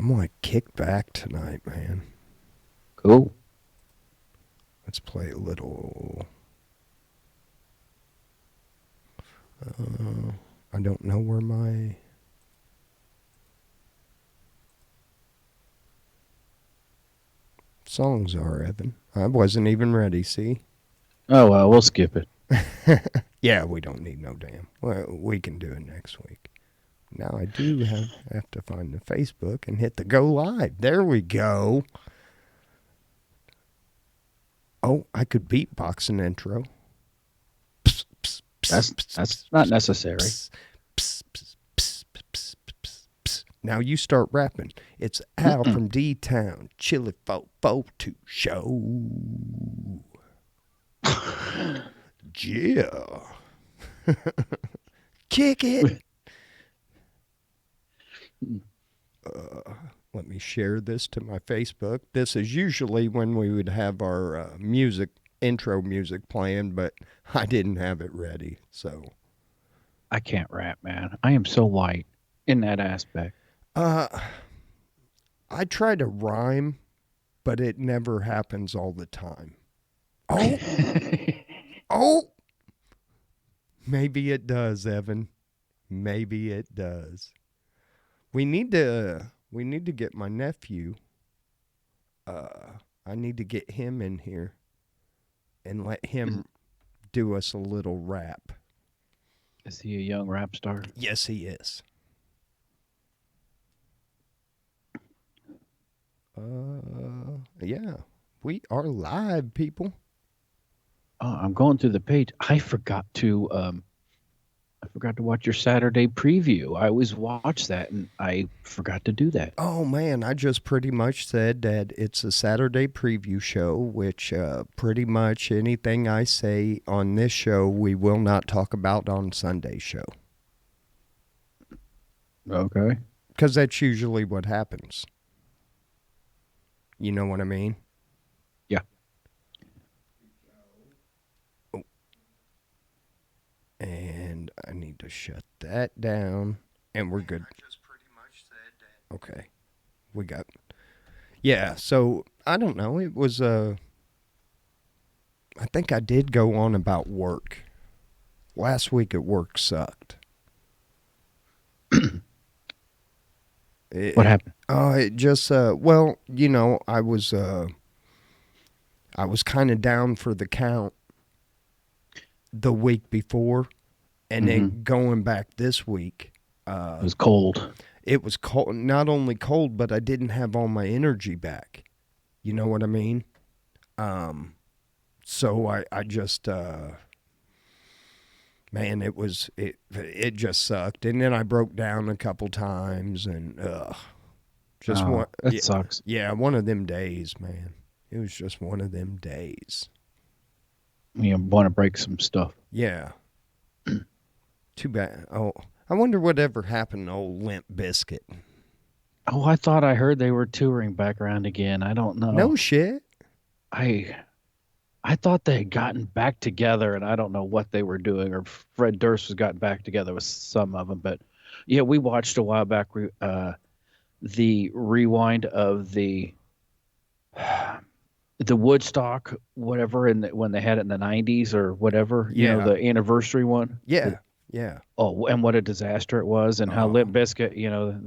I'm like kick back tonight, man. Cool. Let's play a little. I don't know where my songs are, Evan. I wasn't even ready, see? Oh, well, we'll skip it. Yeah, we don't need no damn. Well, we can do it next week. Now I do have to find the Facebook and hit the go live. There we go. Oh, I could beatbox an intro. That's not necessary. Now you start rapping. It's Al from D-Town&Chili442 Show. Yeah. Kick it. Let me share this to my Facebook. This is usually when we would have our intro music playing, but I didn't have it ready, so. I can't rap, man. I am so light in that aspect. I try to rhyme, but it never happens all the time. Oh. Oh. Maybe it does, Evan. Maybe it does. We need to get my nephew. I need to get him in here and let him do us a little rap. Is he a young rap star? Yes, he is. Yeah, we are live, people. Oh, I'm going through the page. I forgot to watch your Saturday preview. I always watch that, and I forgot to do that. Oh man, I just pretty much said that it's a Saturday preview show, which pretty much anything I say on this show we will not talk about on Sunday's show. Okay. Because that's usually what happens. You know what I mean? Yeah. Oh. And I need to shut that down. And we're good. I just pretty much said that. Okay. We got. Yeah, so I don't know. It was I think I did go on about work. Last week at work sucked. What happened? It just well, you know, I was kind of down for the count the week before, and then going back this week. It was cold. It was cold. Not only cold, but I didn't have all my energy back. You know what I mean? So I just man, it just sucked, and then I broke down a couple times, and just one. That sucks. Yeah, one of them days, man. It was just one of them days. You want to break some stuff. Yeah. Too bad. Oh, I wonder whatever happened to old Limp Bizkit. Oh, I thought I heard they were touring back around again. I don't know. No shit. I thought they had gotten back together, and I don't know what they were doing, or Fred Durst was gotten back together with some of them. But yeah, we watched a while back the rewind of the Woodstock, whatever, when they had it in the 90s or whatever, you know, the anniversary one. Yeah, yeah. Oh, and what a disaster it was, and how Limp Bizkit, you know,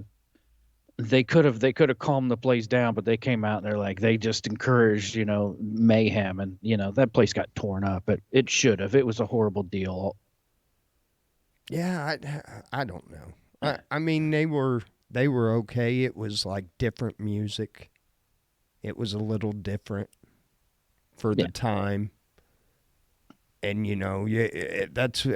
they could have calmed the place down, but they came out and they're like, they just encouraged, you know, mayhem, and you know that place got torn up. But it should have. It was a horrible deal. Yeah, I don't know. I mean, they were okay. It was like different music. It was a little different for the time, and you know, that's.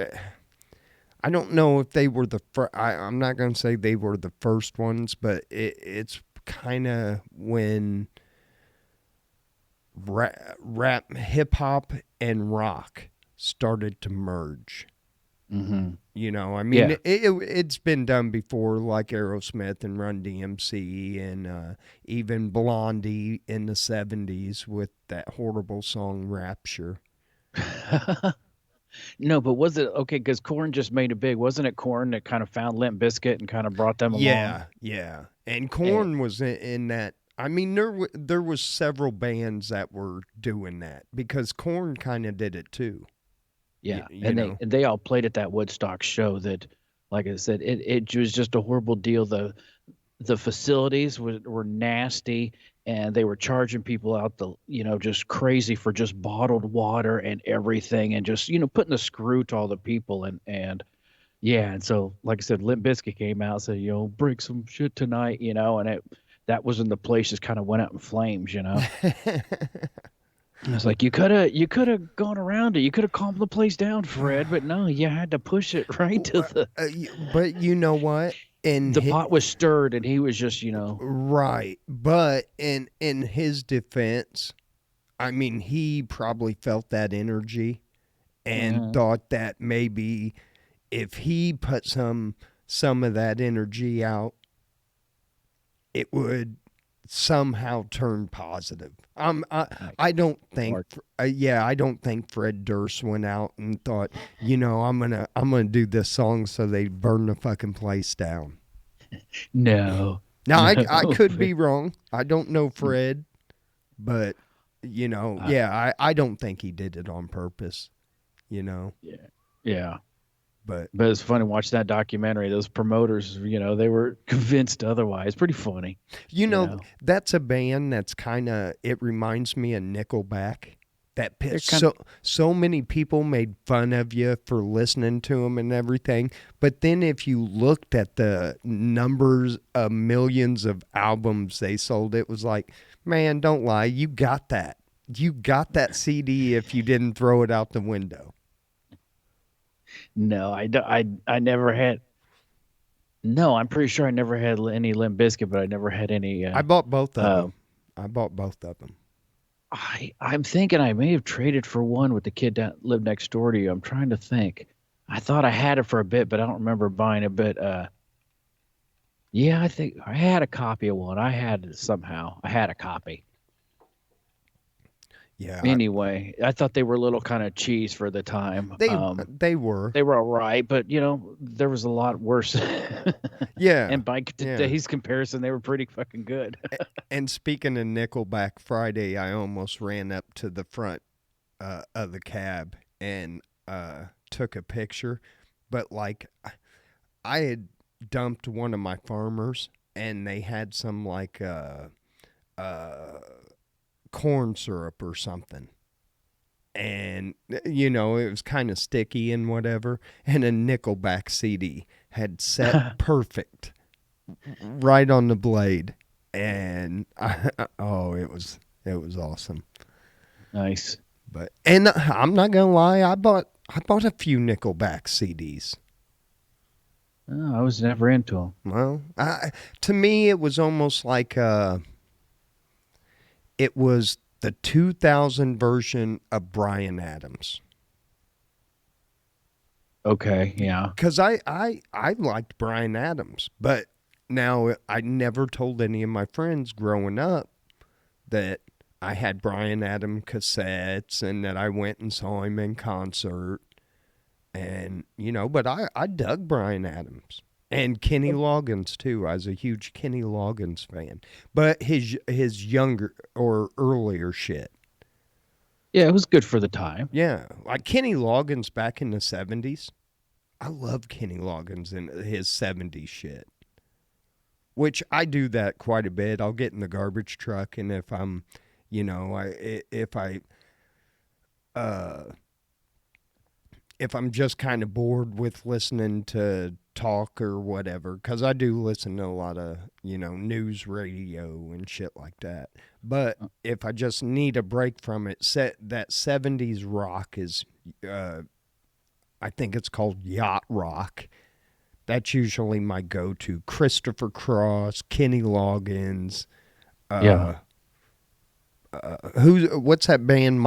I don't know if they were the first. I'm not going to say they were the first ones, but it's kind of when rap, hip hop, and rock started to merge. Mm-hmm. You know, I mean, it's been done before, like Aerosmith and Run DMC, and even Blondie in the 70s with that horrible song Rapture. No, but was it okay? Because Corn just made it big, wasn't it? Corn that kind of found Limp Bizkit and kind of brought them along. Yeah, yeah. And And, Korn was in that. I mean, there was several bands that were doing that because Korn kind of did it too. yeah, You and know. they all played at that Woodstock show. That, like I said, it was just a horrible deal. The facilities were nasty, and they were charging people out just crazy for just bottled water and everything, and just putting the screw to all the people. And yeah, and so like I said, Limp Bizkit came out and said, break some shit tonight, and that was when the place just kind of went up in flames. I was like, you could have gone around it. You could have calmed the place down, Fred, but no, you had to push it right to But you know what? In the pot was stirred, and he was just. right, but in his defense, I mean, he probably felt that energy and Mhm. thought that maybe if he put some of that energy out, it would somehow turn positive. Like, I don't think or I don't think Fred Durst went out and thought, I'm gonna do this song so they burn the fucking place down. no, Now I no. could be wrong. I don't know Fred, but uh, yeah, I don't think he did it on purpose. You know, yeah, yeah. but But it's funny watching that documentary. Those promoters, they were convinced otherwise. Pretty funny, you you know know. that's a band that's kind of, it reminds me of Nickelback. That They're pit, kind of so many people made fun of you for listening to them and everything, but then if you looked at the numbers of millions of albums they sold, it was like, man, don't lie, you got that CD if you didn't throw it out the window. no. I never had. No, I'm pretty sure I never had any Limp Bizkit, but I never had any. I bought both of Uh, them. I bought both of them. I'm thinking I may have traded for one with the kid that lived next door to you. I'm trying to think. I thought I had it for a bit, but I don't remember buying it. But yeah, I think I had a copy of one. I had it somehow. I had a copy. Yeah, Anyway, I thought they were a little kind of cheese for the time. they were. They were all right, but there was a lot worse. Yeah, And by yeah. today's comparison, they were pretty fucking good. And speaking of Nickelback, Friday, I almost ran up to the front of the cab and took a picture. But like, I had dumped one of my farmers, and they had some like uh, corn syrup or something. And it was kind of sticky and whatever. And a Nickelback CD had set perfect right on the blade, and oh, it was awesome. Nice. But and I'm not gonna lie, I bought a few Nickelback CDs. Oh, I was never into them. Well, to me, it was almost like it was the 2000 version of Bryan Adams. Okay, yeah. Because I liked Bryan Adams, but now I never told any of my friends growing up that I had Bryan Adams cassettes and that I went and saw him in concert. And, but I dug Bryan Adams. And Kenny Loggins too. I was a huge Kenny Loggins fan. But his younger or earlier shit. Yeah, it was good for the time. Yeah. Like Kenny Loggins back in the 70s. I love Kenny Loggins and his 70s shit. Which I do that quite a bit. I'll get in the garbage truck, and if I'm, if I uh if I'm just kind of bored with listening to talk or whatever, because I do listen to a lot of, news radio and shit like that. But if I just need a break from it, that 70s rock is, I think it's called yacht rock. That's usually my go-to. Christopher Cross, Kenny Loggins, Yeah. uh, what's that band?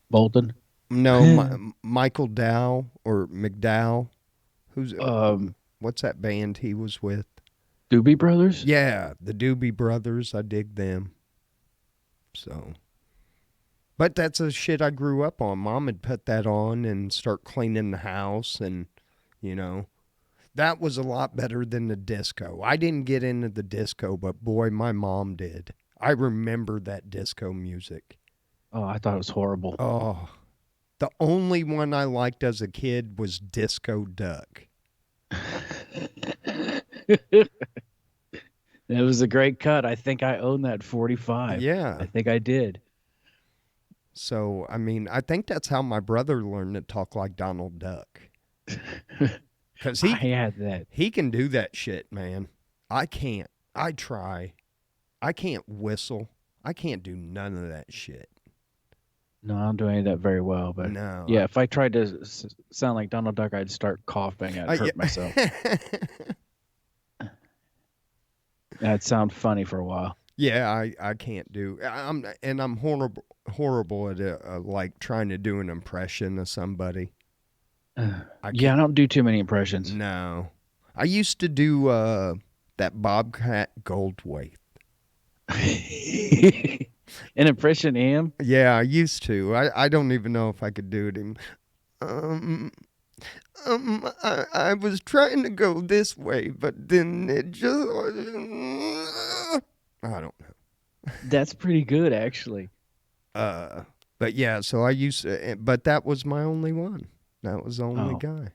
Bolton. No, Michael Dow or McDowell. Who's um, what's that band he was with? Doobie Brothers. Yeah, the Doobie Brothers. I dig them. So But that's a shit I grew up on. Mom would put that on and start cleaning the house, and you know, that was a lot better than the disco. I didn't get into the disco, but boy, my mom did. I remember that disco music. Oh, I thought it was horrible. Oh, the only one I liked as a kid was Disco Duck. It was a great cut. I think I own that 45. Yeah. I think I did. So, I mean, I think that's how my brother learned to talk like Donald Duck. Because I had that. he can do that shit, man. I can't. I try. I can't whistle. I can't do none of that shit. No, I don't do any of that very well. But no. Yeah, if I tried to sound like Donald Duck, I'd start coughing. I'd hurt myself. That'd sound funny for a while. Yeah, I can't do. I'm horrible at like trying to do an impression of somebody. I don't do too many impressions. No, I used to do that Bobcat Goldthwait. An impression of him? Yeah, I used to. I don't even know if I could do it. I was trying to go this way, but then it just. I don't know. That's pretty good, actually. But yeah, so I used to, but that was my only one. That was the only guy.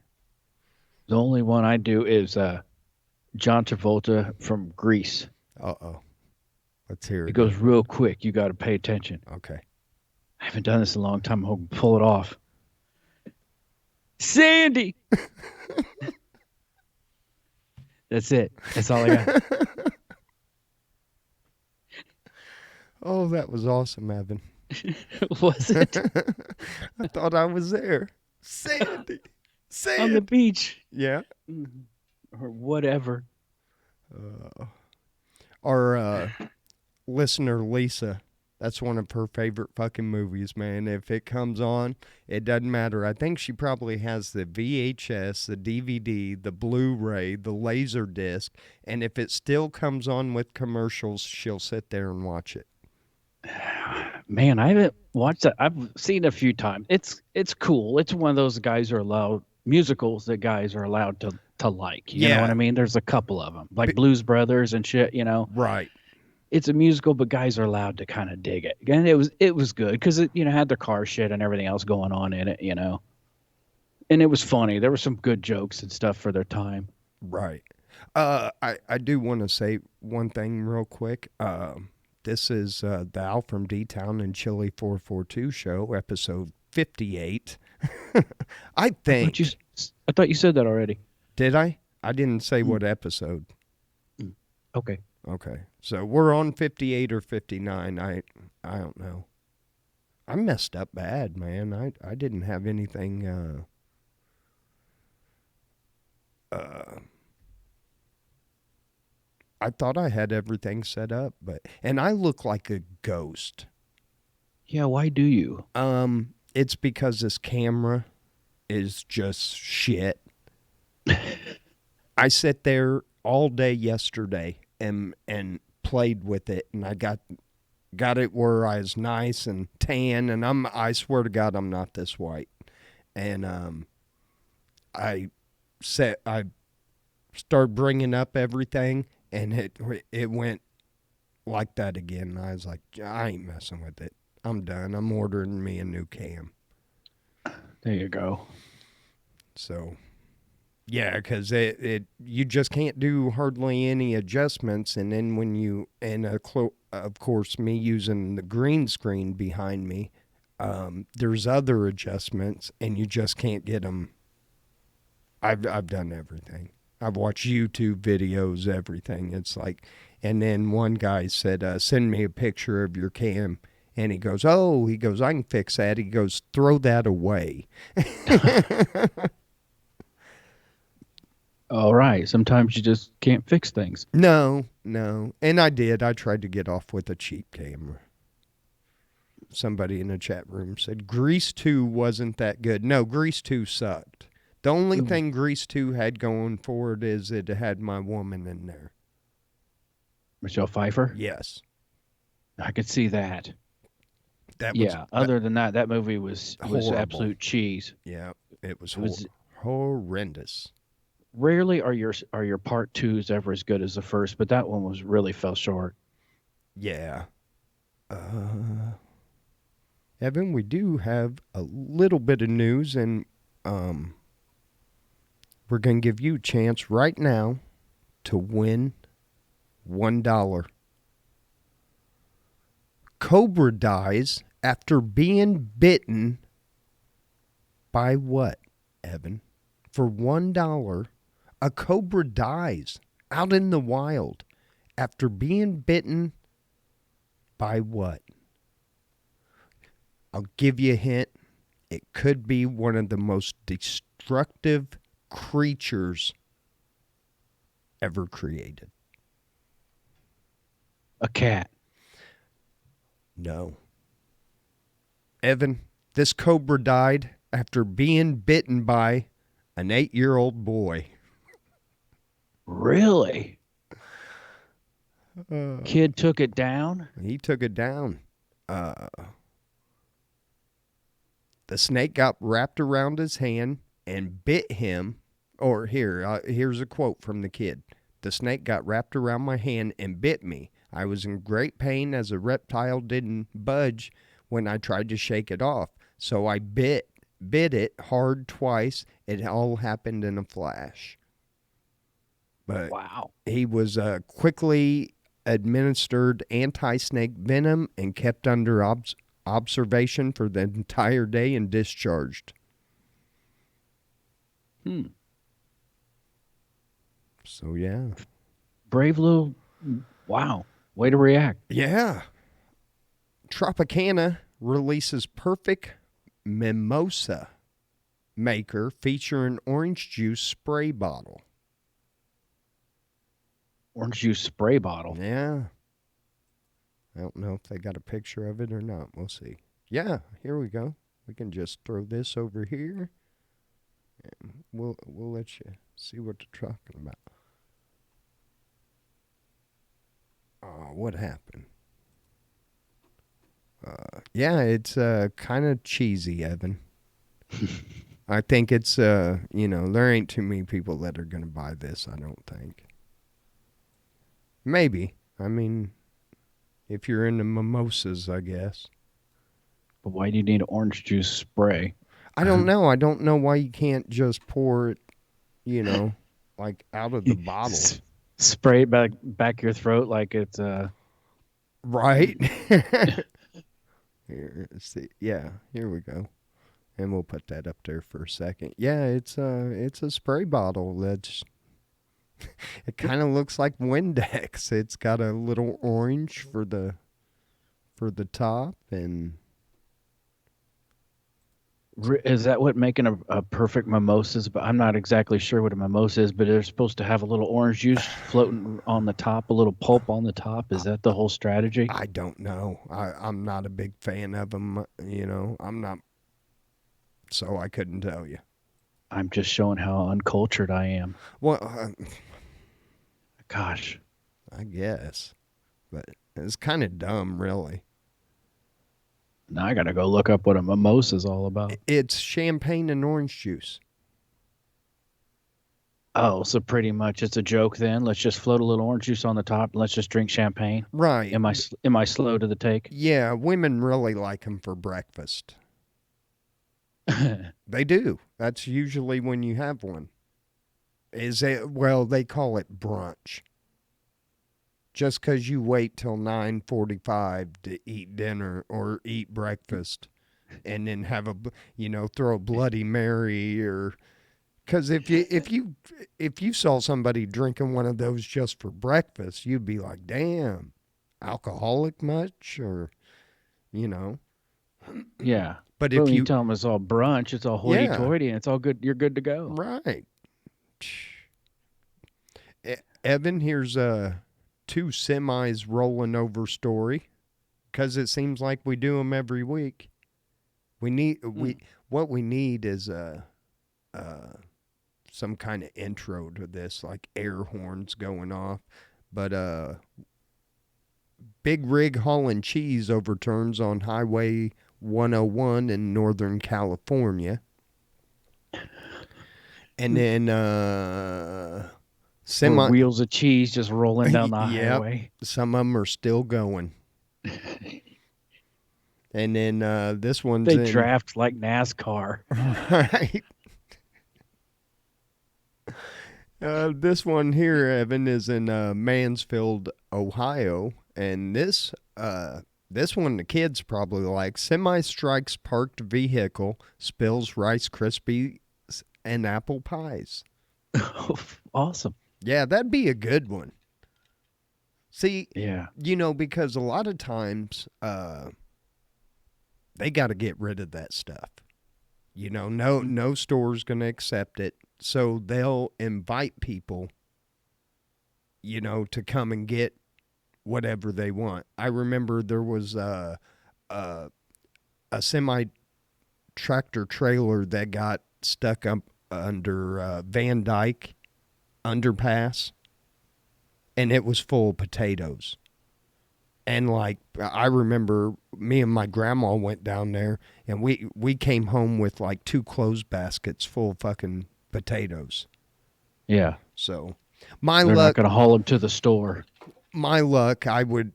The only one I do is John Travolta from Grease. Uh-oh. Let's hear it. It goes real quick. You got to pay attention. Okay. I haven't done this in a long time. I'm hoping to pull it off. Sandy! That's it. That's all I got. Oh, that was awesome, Evan. Was it? I thought I was there. Sandy. Sandy. On the beach. Yeah. Or whatever. Our listener, Lisa, that's one of her favorite fucking movies, man. If it comes on, it doesn't matter. I think she probably has the VHS, the DVD, the Blu-ray, the laser disc, and if it still comes on with commercials, she'll sit there and watch it. Man, I haven't watched that. I've seen it a few times. It's cool. It's one of those guys are allowed musicals that guys are allowed to like. You know what I mean? There's a couple of them, like Blues Brothers and shit. You know, right? It's a musical, but guys are allowed to kind of dig it. And it was good because it had their car shit and everything else going on in it. You know, and it was funny. There were some good jokes and stuff for their time. Right. I do want to say one thing real quick. This is the AlfromDtown&Chili442 Show, episode 58. I think. I thought you said that already. Did I? I didn't say what episode. Okay. Okay. So we're on 58 or 59. I don't know. I messed up bad, man. I didn't have anything. I thought I had everything set up, and I look like a ghost. Yeah, why do you? It's because this camera is just shit. I sat there all day yesterday and played with it, and I got it where I was nice and tan, and I swear to God I'm not this white. And I started bringing up everything, and it went like that again. I was like, I ain't messing with it. I'm done. I'm ordering me a new cam. There you go. So, yeah, because you just can't do hardly any adjustments, and then when you of course me using the green screen behind me, there's other adjustments, and you just can't get them. I've done everything. I've watched YouTube videos, everything. It's like, and then one guy said, send me a picture of your cam. And he goes, I can fix that. He goes, throw that away. All right. Sometimes you just can't fix things. No. And I did. I tried to get off with a cheap camera. Somebody in the chat room said Grease 2 wasn't that good. No, Grease 2 sucked. The only thing Grease 2 had going for it is it had my woman in there. Michelle Pfeiffer? Yes. I could see that. That was Yeah. Other than that, that movie was horrible. absolute cheese. Yeah, it was It was horrendous. rarely are your part twos ever as good as the first, but that one was really fell short. Yeah. Evan, we do have a little bit of news, and um, we're going to give you a chance right now to win $1. Cobra dies after being bitten by what, Evan? For $1, a cobra dies out in the wild after being bitten by what? I'll give you a hint. It could be one of the most destructive creatures ever created. A cat. No. Evan, this cobra died after being bitten by an 8-year-old boy. Really? Kid took it down? He took it down. The snake got wrapped around his hand and bit him. Or here's a quote from the kid. The snake got wrapped around my hand and bit me. I was in great pain as the reptile didn't budge when I tried to shake it off. So I bit it hard twice. It all happened in a flash. But Wow. he was quickly administered anti-snake venom and kept under observation for the entire day and discharged. So, yeah. Brave little. Wow. Way to react. Yeah. Tropicana releases perfect mimosa maker featuring orange juice spray bottle. Orange juice spray bottle. Yeah. I don't know if they got a picture of it or not. We'll see. Yeah, here we go. We can just throw this over here. And we'll let you see what they're talking about. Oh, what happened? Yeah, it's kind of cheesy, Evan. I think it's there ain't too many people that are gonna buy this. I don't think. Maybe. I mean, if you're into mimosas, I guess. But why do you need orange juice spray? I don't know. I don't know why you can't just pour it, like out of the bottle. Spray it back your throat like it's Right. Here, see. Yeah, here we go. And we'll put that up there for a second. Yeah, it's a spray bottle that's it kind of looks like Windex. It's got a little orange for the top, and is that what making a perfect mimosa is? But I'm not exactly sure what a mimosa is, but they're supposed to have a little orange juice floating on the top, a little pulp on the top. Is that the whole strategy? I don't know. I'm not a big fan of them. I'm not, so I couldn't tell you. I'm just showing how uncultured I am. Well, gosh, I guess, but it's kind of dumb, really. Now I gotta go look up what a mimosa is all about. It's champagne and orange juice. Oh, so pretty much it's a joke then. Let's just float a little orange juice on the top and let's just drink champagne. Right. Am I slow to the take? Yeah, women really like them for breakfast. They do. That's usually when you have one. They call it brunch. Just because you wait till 9:45 to eat dinner or eat breakfast, and then have throw a Bloody Mary, or because if you saw somebody drinking one of those just for breakfast, you'd be like, damn, alcoholic much, or. Yeah. But if you tell them it's all brunch, it's all hoity-toity, and it's all good, you're good to go. Right. Evan, here's two semis rolling over story, because it seems like we do them every week. What we need is some kind of intro to this, like air horns going off. But Big rig hauling cheese overturns on Highway 101 in Northern California. And then Or semi. wheels of cheese just rolling down the Yep. highway. Some of them are still going. And then this one's They in. draft like NASCAR. Right. This one here, Evan, is in Mansfield, Ohio, and this one the kids probably like. Semi strikes parked vehicle, spills Rice Krispies and apple pies. Awesome. Yeah, that'd be a good one. See, Yeah. Because a lot of times they got to get rid of that stuff. No store's going to accept it. So they'll invite people, to come and get whatever they want. I remember there was a semi tractor trailer that got stuck up under Van Dyke underpass, and it was full of potatoes. And I remember me and my grandma went down there, and we came home with like 2 clothes baskets full of fucking potatoes. Yeah. So they're not going to haul them to the store. My luck, I would,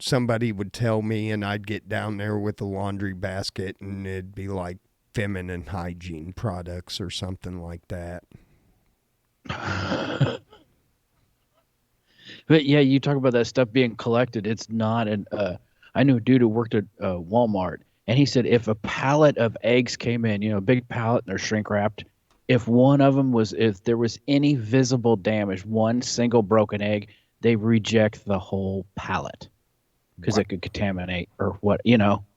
somebody would tell me, and I'd get down there with a laundry basket, and it'd be like feminine hygiene products or something like that. But yeah, you talk about that stuff being collected. It's not an. I knew a dude who worked at Walmart, and he said if a pallet of eggs came in, a big pallet, and they're shrink wrapped, if there was any visible damage, one single broken egg, they reject the whole pallet because it could contaminate or what.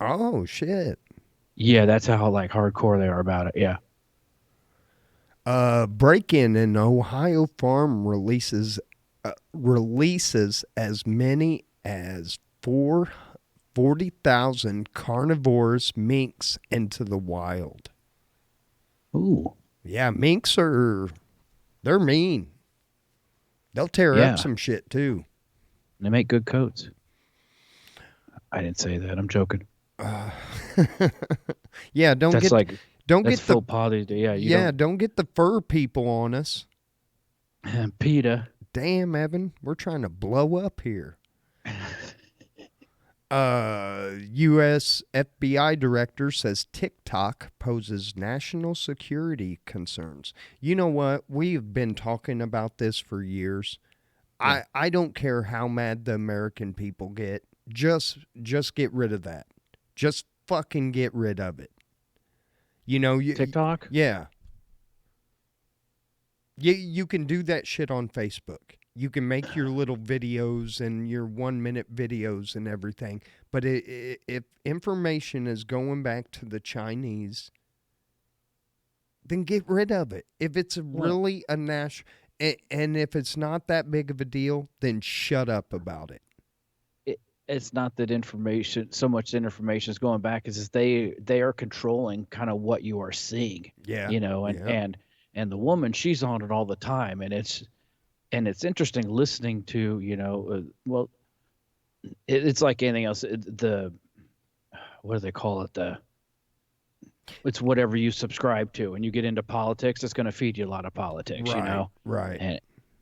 Oh shit. Yeah, that's how hardcore they are about it. Yeah. Break-in in Ohio farm releases as many as 40,000 carnivorous minks into the wild. Ooh. Yeah, minks they're mean. They'll tear up some shit too. They make good coats. I didn't say that. I'm joking. Yeah, don't get full potty. Yeah, don't get the fur people on us. PETA. Damn, Evan, we're trying to blow up here. U.S. FBI director says TikTok poses national security concerns. You know what? We've been talking about this for years. Yeah. I don't care how mad the American people get. Just get rid of that. Just fucking get rid of it. TikTok? Yeah. You can do that shit on Facebook. You can make your little videos and your 1-minute videos and everything. But if information is going back to the Chinese, then get rid of it. If it's really a national, and if it's not that big of a deal, then shut up about it. It's not that so much information is going back, is they are controlling kind of what you are seeing. Yeah. And the woman, she's on it all the time, and it's interesting listening to, it's like anything else. What do they call it? It's whatever you subscribe to, and you get into politics, it's going to feed you a lot of politics, Right.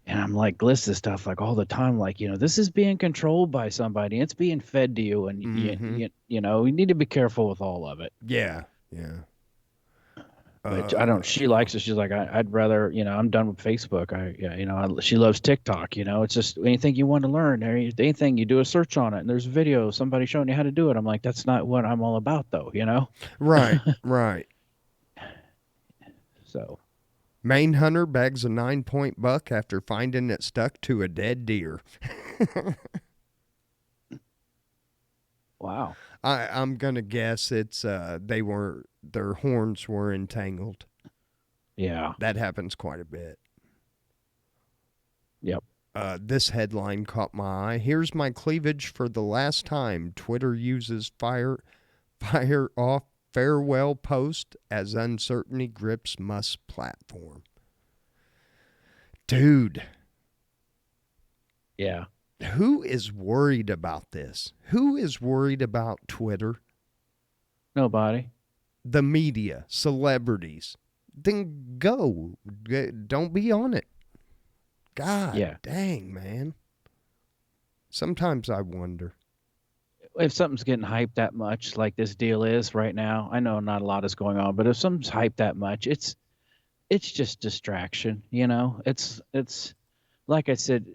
And I'm like, list this stuff like all the time, like, this is being controlled by somebody. It's being fed to you, and you need to be careful with all of it. Yeah. But I don't. She likes it. She's like, I'd rather, I'm done with Facebook. She loves TikTok. It's just anything you want to learn. Anything you do a search on it, and there's a video, somebody showing you how to do it. I'm like, that's not what I'm all about, though. Right. Right. So, Maine hunter bags a 9-point buck after finding it stuck to a dead deer. Wow. I'm gonna guess it's their horns were entangled. Yeah. That happens quite a bit. Yep. This headline caught my eye. Here's my cleavage for the last time. Twitter uses fire off farewell post as uncertainty grips Musk's platform. Dude. Yeah. Who is worried about this? Who is worried about Twitter? Nobody. The media, celebrities. Then go. Don't be on it. God Yeah. dang, man. Sometimes I wonder. If something's getting hyped that much, like this deal is right now, I know not a lot is going on, but if something's hyped that much, it's just distraction. It's like I said,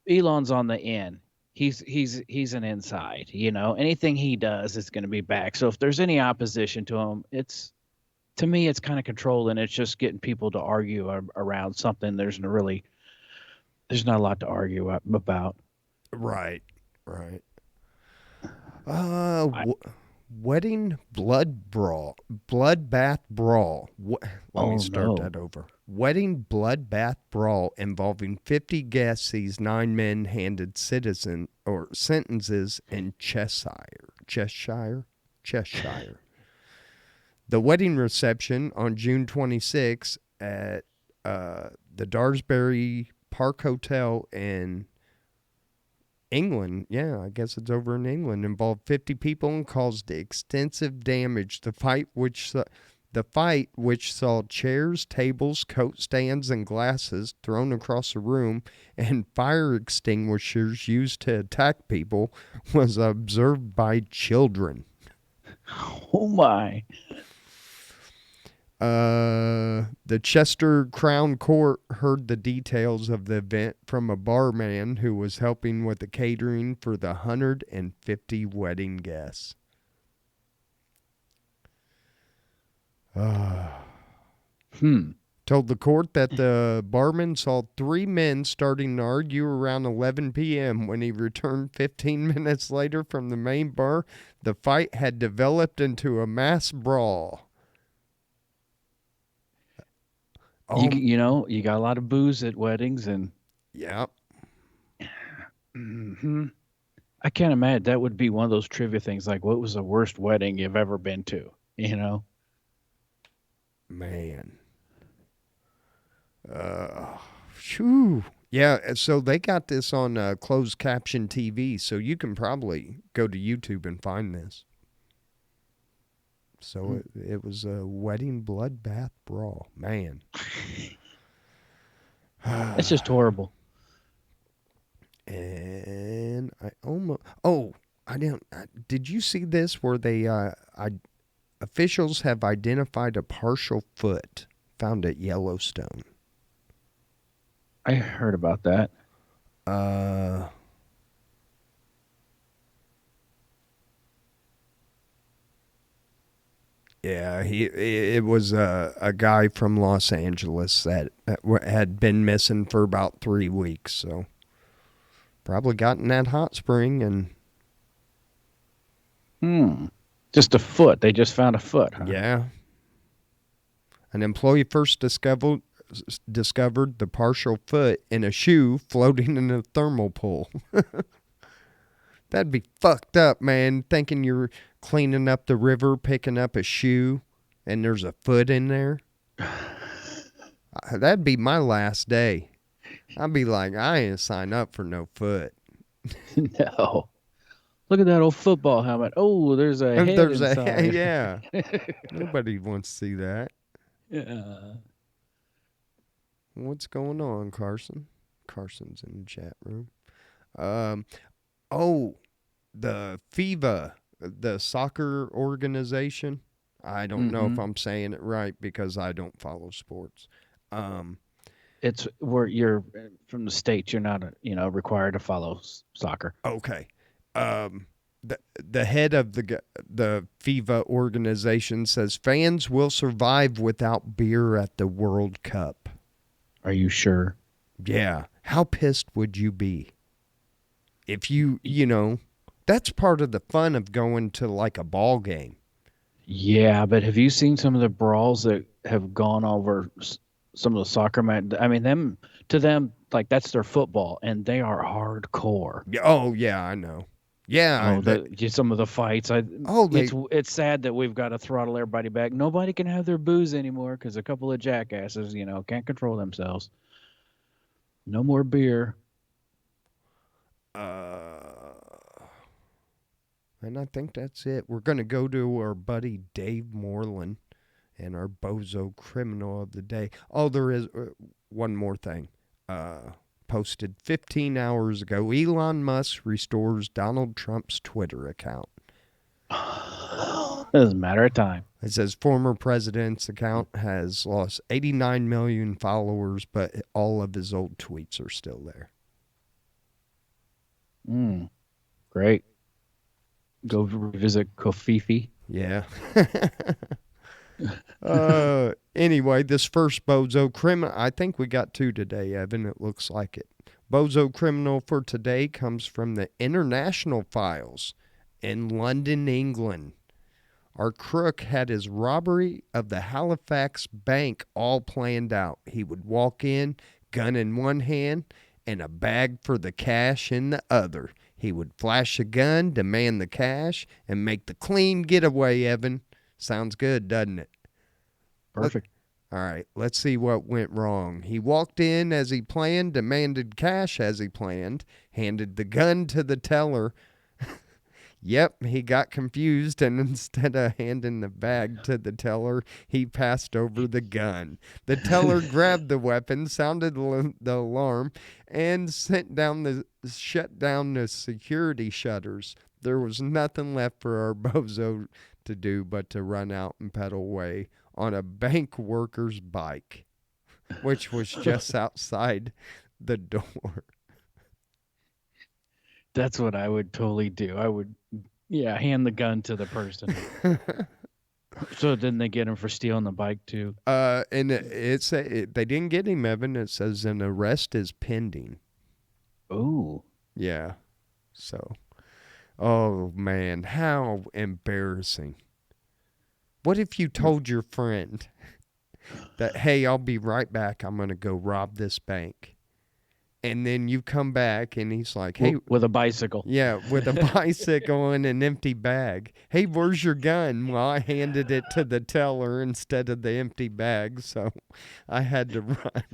Elon's on the in. He's an inside. Anything he does is going to be back. So if there's any opposition to him, to me it's kind of controlling. It's just getting people to argue around something. There's not a lot to argue about. Right, right. I, Wedding bloodbath brawl. Let me oh start no. that over. Wedding bloodbath brawl involving 50 guests sees 9 men handed citizen or sentences in Cheshire. The wedding reception on June 26 at the Daresbury Park Hotel in England, yeah, I guess it's over in England, involved 50 people and caused extensive damage. The fight, which saw chairs, tables, coat stands, and glasses thrown across the room and fire extinguishers used to attack people, was observed by children. Oh my. The Chester Crown Court heard the details of the event from a barman who was helping with the catering for the 150 wedding guests. Told the court that the barman saw 3 men starting to argue around 11 p.m. When he returned 15 minutes later from the main bar, the fight had developed into a mass brawl. You got a lot of booze at weddings, and yeah. I can't imagine that would be one of those trivia things. Like, what was the worst wedding you've ever been to? Man. Phew. Yeah, so they got this on closed caption TV, so you can probably go to YouTube and find this. So it was a wedding bloodbath brawl. Man. It's just horrible. And I almost. I didn't. Did you see this where officials have identified a partial foot found at Yellowstone? I heard about that. Yeah, it was a guy from Los Angeles that had been missing for about 3 weeks. So probably got in that hot spring and. Just a foot. They just found a foot. Huh? Yeah. An employee first discovered the partial foot in a shoe floating in a thermal pool. That'd be fucked up, man. Thinking you're cleaning up the river, picking up a shoe, and there's a foot in there. That'd be my last day. I'd be like, I ain't sign up for no foot. No. Look at that old football helmet. Oh, there's a head inside. Yeah. Nobody wants to see that. Yeah. What's going on, Carson? Carson's in the chat room. The FIFA, the soccer organization. I don't know if I'm saying it right because I don't follow sports. It's where you're from the States. You're not, required to follow soccer. Okay. The head of the FIFA organization says fans will survive without beer at the World Cup. Are you sure? Yeah. How pissed would you be if that's part of the fun of going to like a ball game. Yeah, but have you seen some of the brawls that have gone over some of the soccer match? I mean, to them, like that's their football, and they are hardcore. Oh yeah, I know. Yeah. Some of the fights. It's sad that we've got to throttle everybody back. Nobody can have their booze anymore because a couple of jackasses, can't control themselves. No more beer. And I think that's it. We're going to go to our buddy Dave Moreland and our bozo criminal of the day. Oh, there is one more thing. Posted 15 hours ago, Elon Musk restores Donald Trump's Twitter account. It doesn't matter of time. It says former president's account has lost 89 million followers, but all of his old tweets are still there. Great. Go revisit Kofifi. Yeah. Anyway, this first bozo criminal, I think we got two today, Evan. It looks like it. Bozo criminal for today comes from the International Files in London, England. Our crook had his robbery of the Halifax bank all planned out. He would walk in, gun in one hand, and a bag for the cash in the other. He would flash a gun, demand the cash, and make the clean getaway, Evan. Sounds good, doesn't it? Perfect. All right, let's see what went wrong. He walked in as he planned, demanded cash as he planned, handed the gun to the teller. Yep, he got confused, and instead of handing the bag to the teller, he passed over the gun. The teller grabbed the weapon, sounded the alarm, and shut down the security shutters. There was nothing left for our bozo to do but to run out and pedal away on a bank worker's bike, which was just outside the door. That's what I would totally do. I would, hand the gun to the person. So didn't they get him for stealing the bike too? And they didn't get him, Evan. It says an arrest is pending. Oh. Yeah. So, oh man, how embarrassing. What if you told your friend that, hey, I'll be right back. I'm going to go rob this bank. And then you come back and he's like, hey. With a bicycle. Yeah, with a bicycle and an empty bag. Hey, where's your gun? Well, I handed it to the teller instead of the empty bag, so I had to run.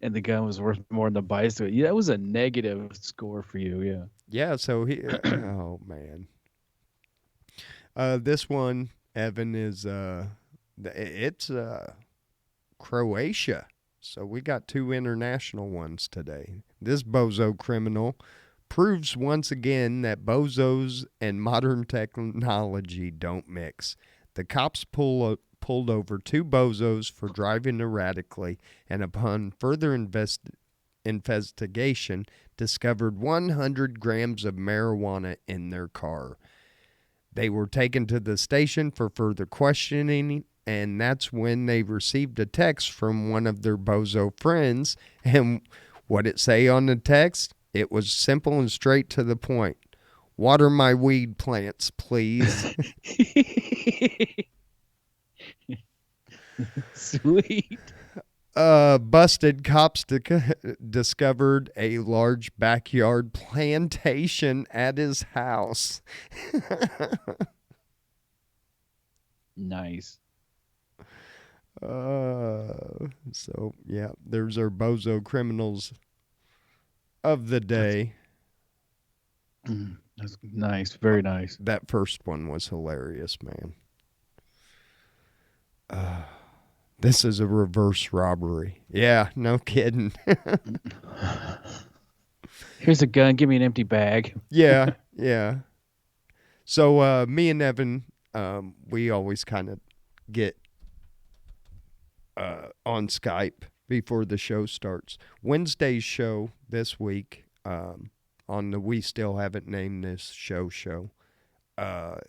And the gun was worth more than the bicycle. Yeah, that was a negative score for you, yeah. Yeah, so oh, man. This one, Evan, is, it's Croatia. So we got two international ones today. This bozo criminal proves once again that bozos and modern technology don't mix. The cops pulled over two bozos for driving erratically, and upon further investigation, discovered 100 grams of marijuana in their car. They were taken to the station for further questioning, and that's when they received a text from one of their bozo friends. And what it say on the text? It was simple and straight to the point. Water my weed plants, please. Sweet. Busted cops discovered a large backyard plantation at his house. Nice. So yeah, there's our bozo criminals of the day. That's nice, very nice. That first one was hilarious, man. This is a reverse robbery. Yeah, no kidding. Here's a gun. Give me an empty bag. Yeah. So me and Evan, we always kind of get on Skype before the show starts. Wednesday's show this week, on the We Still Haven't Named This show,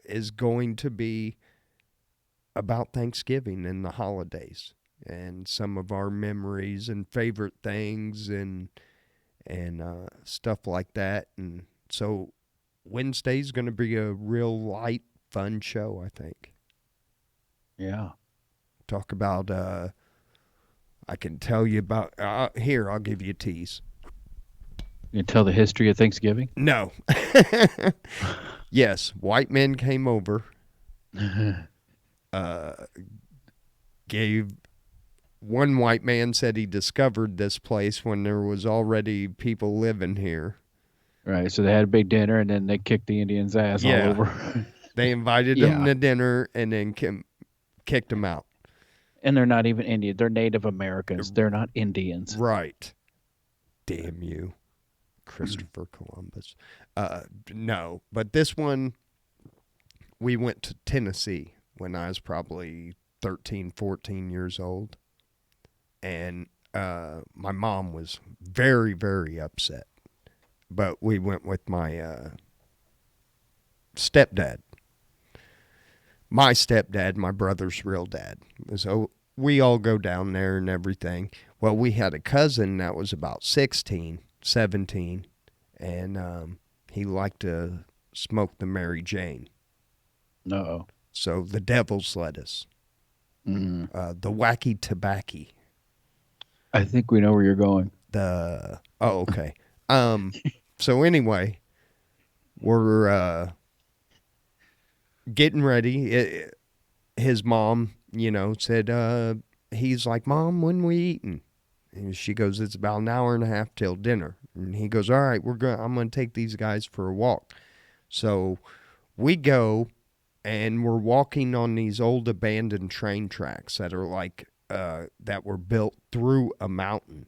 is going to be about Thanksgiving and the holidays and some of our memories and favorite things and stuff like that. And so Wednesday's going to be a real light, fun show, I think. Yeah. Talk about, I can tell you about, here, I'll give you a tease. You tell the history of Thanksgiving? No. Yes, white men came over, one white man said he discovered this place when there was already people living here. Right. So they had a big dinner and then they kicked the Indians' ass all Yeah. over. They invited them Yeah. to dinner and then kicked them out. And they're not even Indian. They're Native Americans. They're not Indians. Right. Damn you, Christopher Columbus. No, but this one, we went to Tennessee when I was probably 13, 14 years old. And my mom was very, very upset. But we went with my stepdad. My stepdad, my brother's real dad. So we all go down there and everything. Well, we had a cousin that was about 16, 17, and he liked to smoke the Mary Jane. No. So the devil's lettuce, the wacky tobacco. I think we know where you're going. Okay. So anyway, we're getting ready. His mom, said, he's like, Mom, when we eating? And she goes, it's about an hour and a half till dinner. And he goes, all right, I'm going to take these guys for a walk. So we go, and we're walking on these old abandoned train tracks that are like, that were built through a mountain.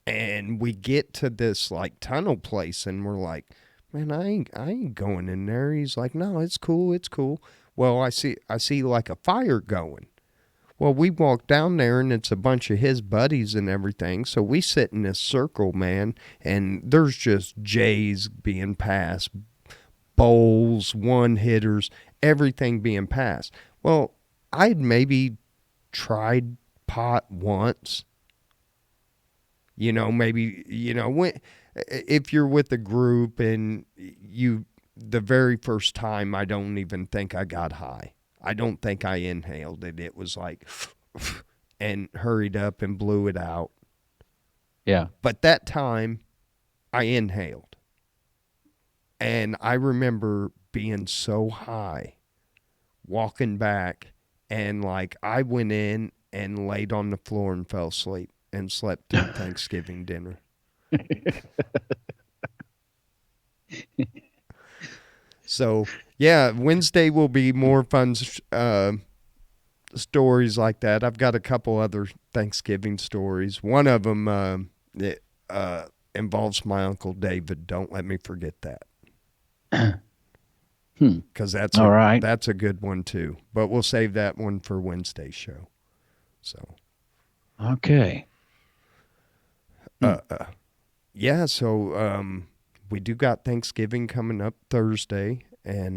And we get to this like tunnel place, and we're like, man, I ain't going in there. He's like, no, it's cool. Well, I see like a fire going. Well, we walk down there, and it's a bunch of his buddies and everything. So we sit in this circle, man, and there's just J's being passed, bowls, one hitters, everything being passed. Well, I'd maybe tried pot once. Maybe, when, if you're with a group and the very first time, I don't even think I got high. I don't think I inhaled it. It was like, and hurried up and blew it out. Yeah. But that time, I inhaled. And I remember being so high, walking back, and like I went in and laid on the floor and fell asleep and slept through Thanksgiving dinner. So, yeah, Wednesday will be more fun stories like that. I've got a couple other Thanksgiving stories. One of them involves my Uncle David. Don't let me forget that. Because that's that's a good one too. But we'll save that one for Wednesday's show. So. Okay. Yeah, so we do got Thanksgiving coming up Thursday, and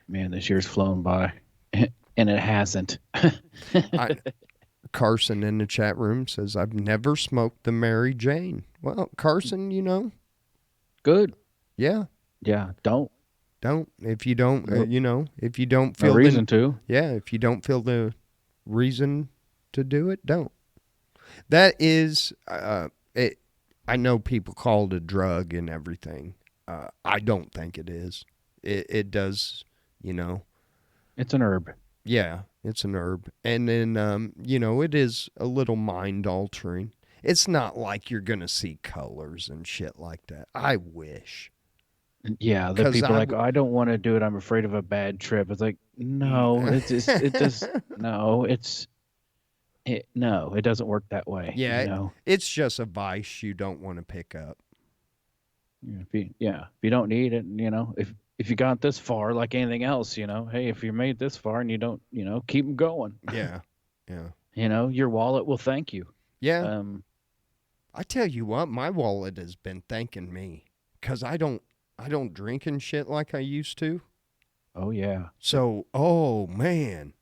man, this year's flown by, and it hasn't. Carson in the chat room says, I've never smoked the Mary Jane. Well, Carson, Good. Yeah. Yeah, don't. If you don't, if you don't feel no reason to. Yeah, if you don't feel the reason to do it, don't. That is, I know people call it a drug and everything. I don't think it is. It does, It's an herb. Yeah, it's an herb. And then, it is a little mind altering. It's not like you're going to see colors and shit like that. I wish. Yeah, the people are like, oh, I don't want to do it. I'm afraid of a bad trip. It's like, no, it doesn't work that way. Yeah, it's just a vice you don't want to pick up. If you don't need it, if you got this far, like anything else, hey, if you made this far and you don't, keep them going. Yeah. Your wallet will thank you. Yeah. I tell you what, my wallet has been thanking me because I don't drink and shit like I used to. Oh yeah. So, oh man.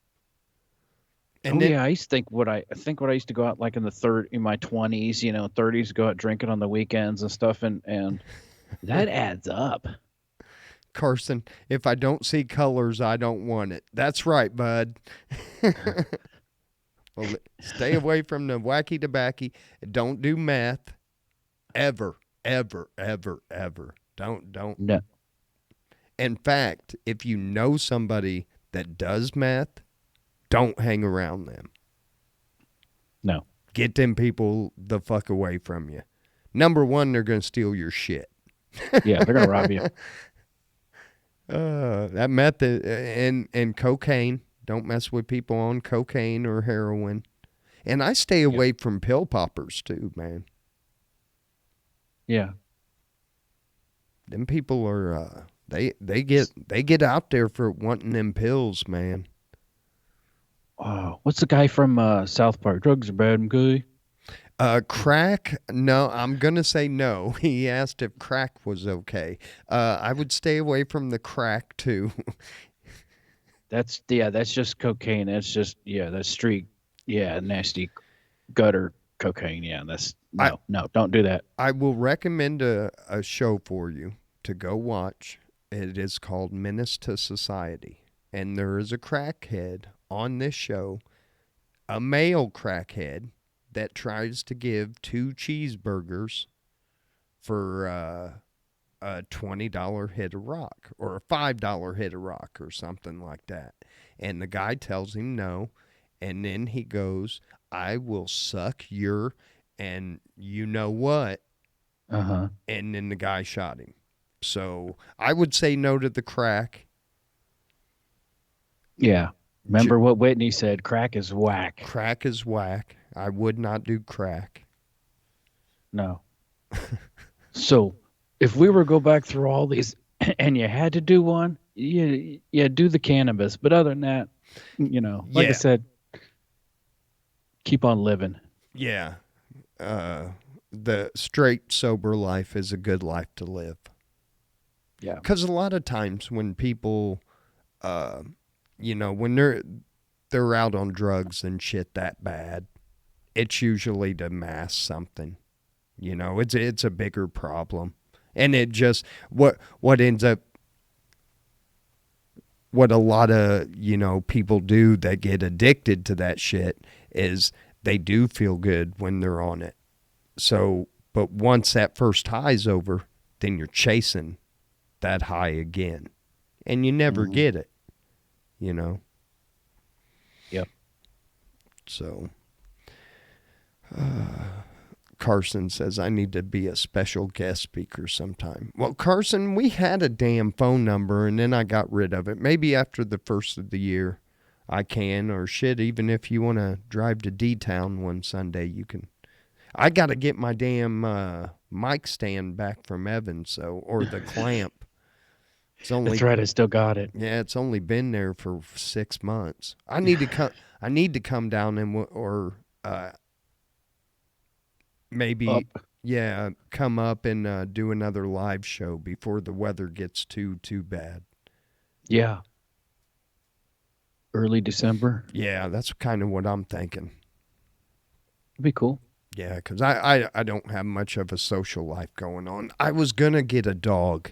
And then, I used to think what I used to go out like in my 20s, 30s, go out drinking on the weekends and stuff, and that adds up. Carson, if I don't see colors, I don't want it. That's right, bud. Well, stay away from the wacky tobacco. Don't do meth. Ever. Don't. No. In fact, if you know somebody that does meth, don't hang around them. No. Get them people the fuck away from you. Number one, they're going to steal your shit. Yeah, they're gonna rob you. That meth and cocaine. Don't mess with people on cocaine or heroin. And I stay Yep. away from pill poppers too, man. Yeah. Them people are they get out there for wanting them pills, man. Oh, what's the guy from South Park? Drugs are bad and good. Crack? No, I'm gonna say no. He asked if crack was okay. I would stay away from the crack too. That's just cocaine. That's street, nasty gutter cocaine. Yeah, that's I no, don't do that. I will recommend a show for you to go watch. It is called Menace to Society, and there is a crackhead on this show, a male crackhead that tries to give two cheeseburgers for a $20 hit of rock or a $5 hit of rock or something like that. And the guy tells him no. And then he goes, I will suck your, and you know what? Uh-huh. And then the guy shot him. So I would say no to the crack. Yeah. Remember what Whitney said, crack is whack. Crack is whack. I would not do crack. No. So if we were to go back through all these and you had to do one, do the cannabis. But other than that, like I said, keep on living. Yeah. The straight, sober life is a good life to live. Yeah. Because a lot of times when people, when they're out on drugs and shit that bad, it's usually to mask something. It's a bigger problem. And it just, what ends up, what a lot of, people do that get addicted to that shit is they do feel good when they're on it. So, but once that first high's over, then you're chasing that high again. And you never get it, Yep. So, Carson says, I need to be a special guest speaker sometime. Well, Carson, we had a damn phone number and then I got rid of it. Maybe after the first of the year I can, or shit, even if you want to drive to D-Town one Sunday, you can. I got to get my damn mic stand back from Evan, or the clamp. That's right, I still got it. Yeah, it's only been there for 6 months. I need to come down or maybe up. Come up and do another live show before the weather gets too bad. Yeah. Early December. Yeah, that's kind of what I'm thinking. It'd be cool. Yeah, because I don't have much of a social life going on. I was gonna get a dog.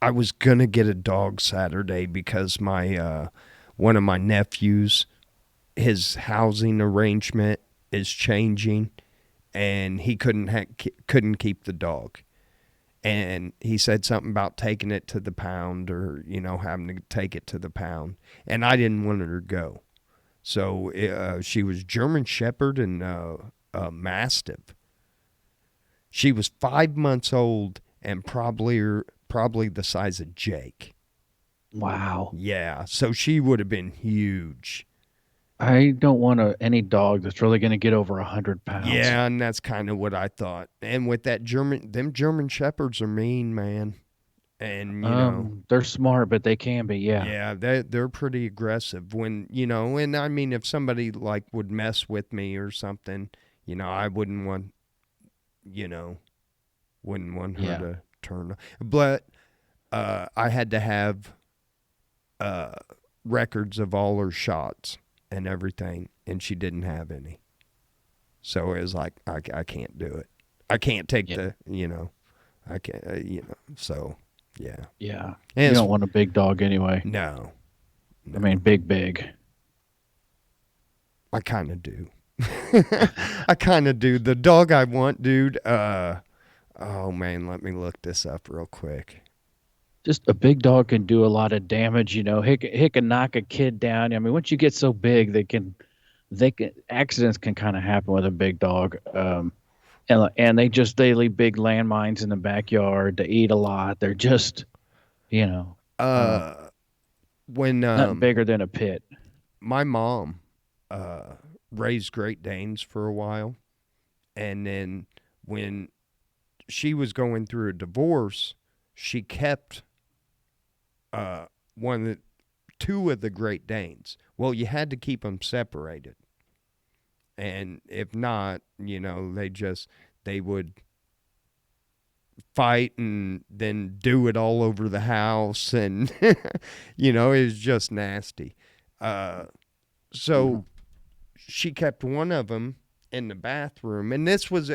I was gonna get a dog Saturday because my one of my nephews, his housing arrangement is changing, and he couldn't keep the dog, and he said something about taking it to the pound or having to take it to the pound, and I didn't want her to go, so she was German Shepherd and Mastiff. She was 5 months old and probably the size of Jake. Wow. Yeah, so she would have been huge. I don't want any dog that's really going to get over 100 pounds. Yeah, and that's kind of what I thought. And with that them German Shepherds are mean, man. And they're smart, but they can be. Yeah. Yeah, they're pretty aggressive when and I mean, if somebody like would mess with me or something, I wouldn't want her to turn. But I had to have records of all her shots and everything, and she didn't have any. So it was like, I can't do it. I can't take I can't, so yeah. Yeah. And you don't want a big dog anyway. No. I mean, big. I kind of do. I kind of do. The dog I want, dude, oh man, let me look this up real quick. Just a big dog can do a lot of damage, He can knock a kid down. I mean, once you get so big, accidents can kind of happen with a big dog. And they leave big landmines in the backyard. They eat a lot. They're just, you know, uh, Uh, when nothing bigger than a pit. my mom uh, raised Great Danes for a while, and then when she was going through a divorce, she kept uh, one of the, two of the Great Danes. Well, you had to keep them separated, and if not, they would fight and then do it all over the house, and it was just nasty. Uh, Mm-hmm. so she kept one of them in the bathroom, and this was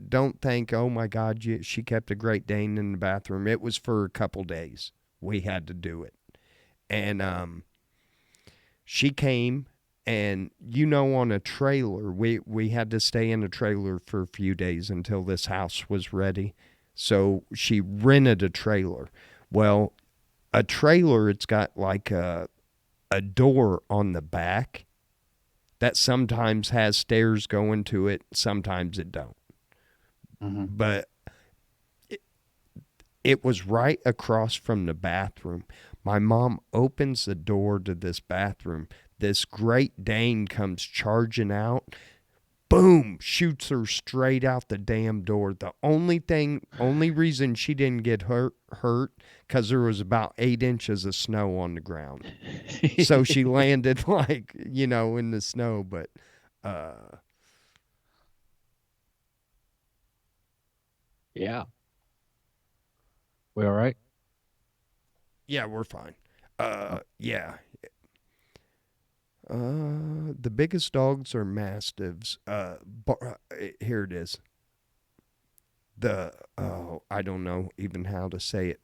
don't think, oh my God, she kept a Great Dane in the bathroom. It was for a couple days. We had to do it, and she came, and on a trailer, we had to stay in a trailer for a few days until this house was ready. So she rented a trailer. Well, a trailer, it's got like a door on the back that sometimes has stairs going to it, sometimes it don't. Mm-hmm. But it was right across from the bathroom. My mom opens the door to this bathroom. This Great Dane comes charging out. Boom! Shoots her straight out the damn door. The only reason she didn't get hurt, because there was about 8 inches of snow on the ground. So she landed like, in the snow. But Yeah. We all right? yeah, we're fine. Oh, Yeah. The biggest dogs are mastiffs. Here it is. I don't know even how to say it.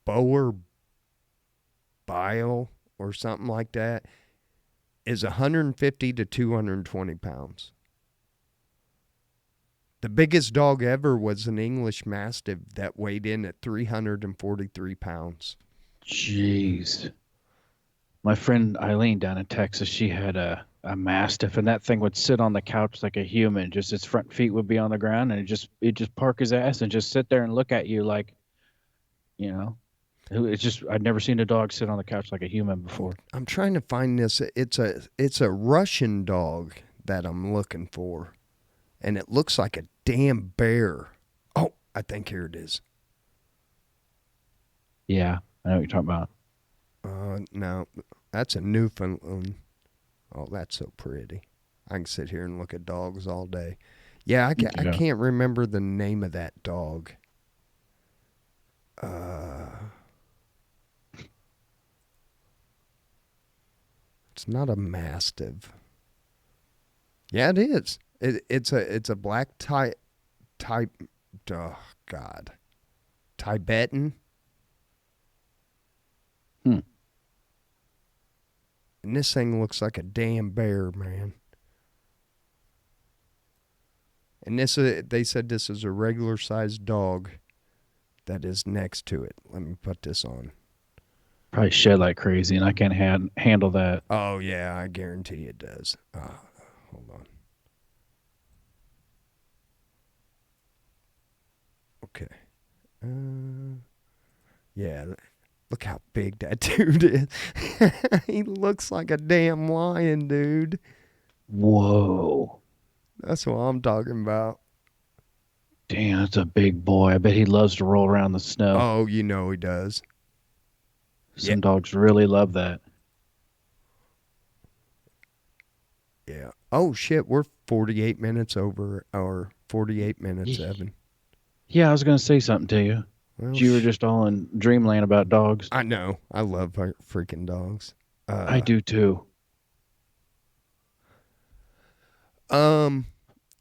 Boer bile or something like that is 150 to 220 pounds. The biggest dog ever was an English Mastiff that weighed in at 343 pounds. jeez. My friend Eileen down in Texas, she had a mastiff, and that thing would sit on the couch like a human. Just its front feet would be on the ground, and it just park his ass and just sit there and look at you like, you know, it's just I'd never seen a dog sit on the couch like a human before. I'm trying to find this. It's a Russian dog that I'm looking for, and it looks like a damn bear. Oh, I think here it is. Yeah, I know what you're talking about. No, that's a Newfoundland. Oh, that's so pretty. I can sit here and look at dogs all day. Yeah, I Yeah. can't remember the name of that dog. It's not a Mastiff. Yeah, it is. It's a black type. Oh God, Tibetan, Hmm. and this thing looks like a damn bear, man. And they said this is a regular sized dog that is next to it. Let me put this on. Probably shed like crazy, and I can't handle that. Oh yeah, I guarantee it does. Hold on. Okay. Yeah. Look how big that dude is. He looks like a damn lion, dude. Whoa. That's what I'm talking about. Damn, that's a big boy. I bet he loves to roll around the snow. Oh, he does. Yeah. Some dogs really love that. Yeah. Oh shit, we're 48 minutes over, or 48 minutes, Ye- Evan. Yeah, I was gonna say something to you. Well, You were just all in dreamland about dogs. I know. I love freaking dogs. I do too. Um.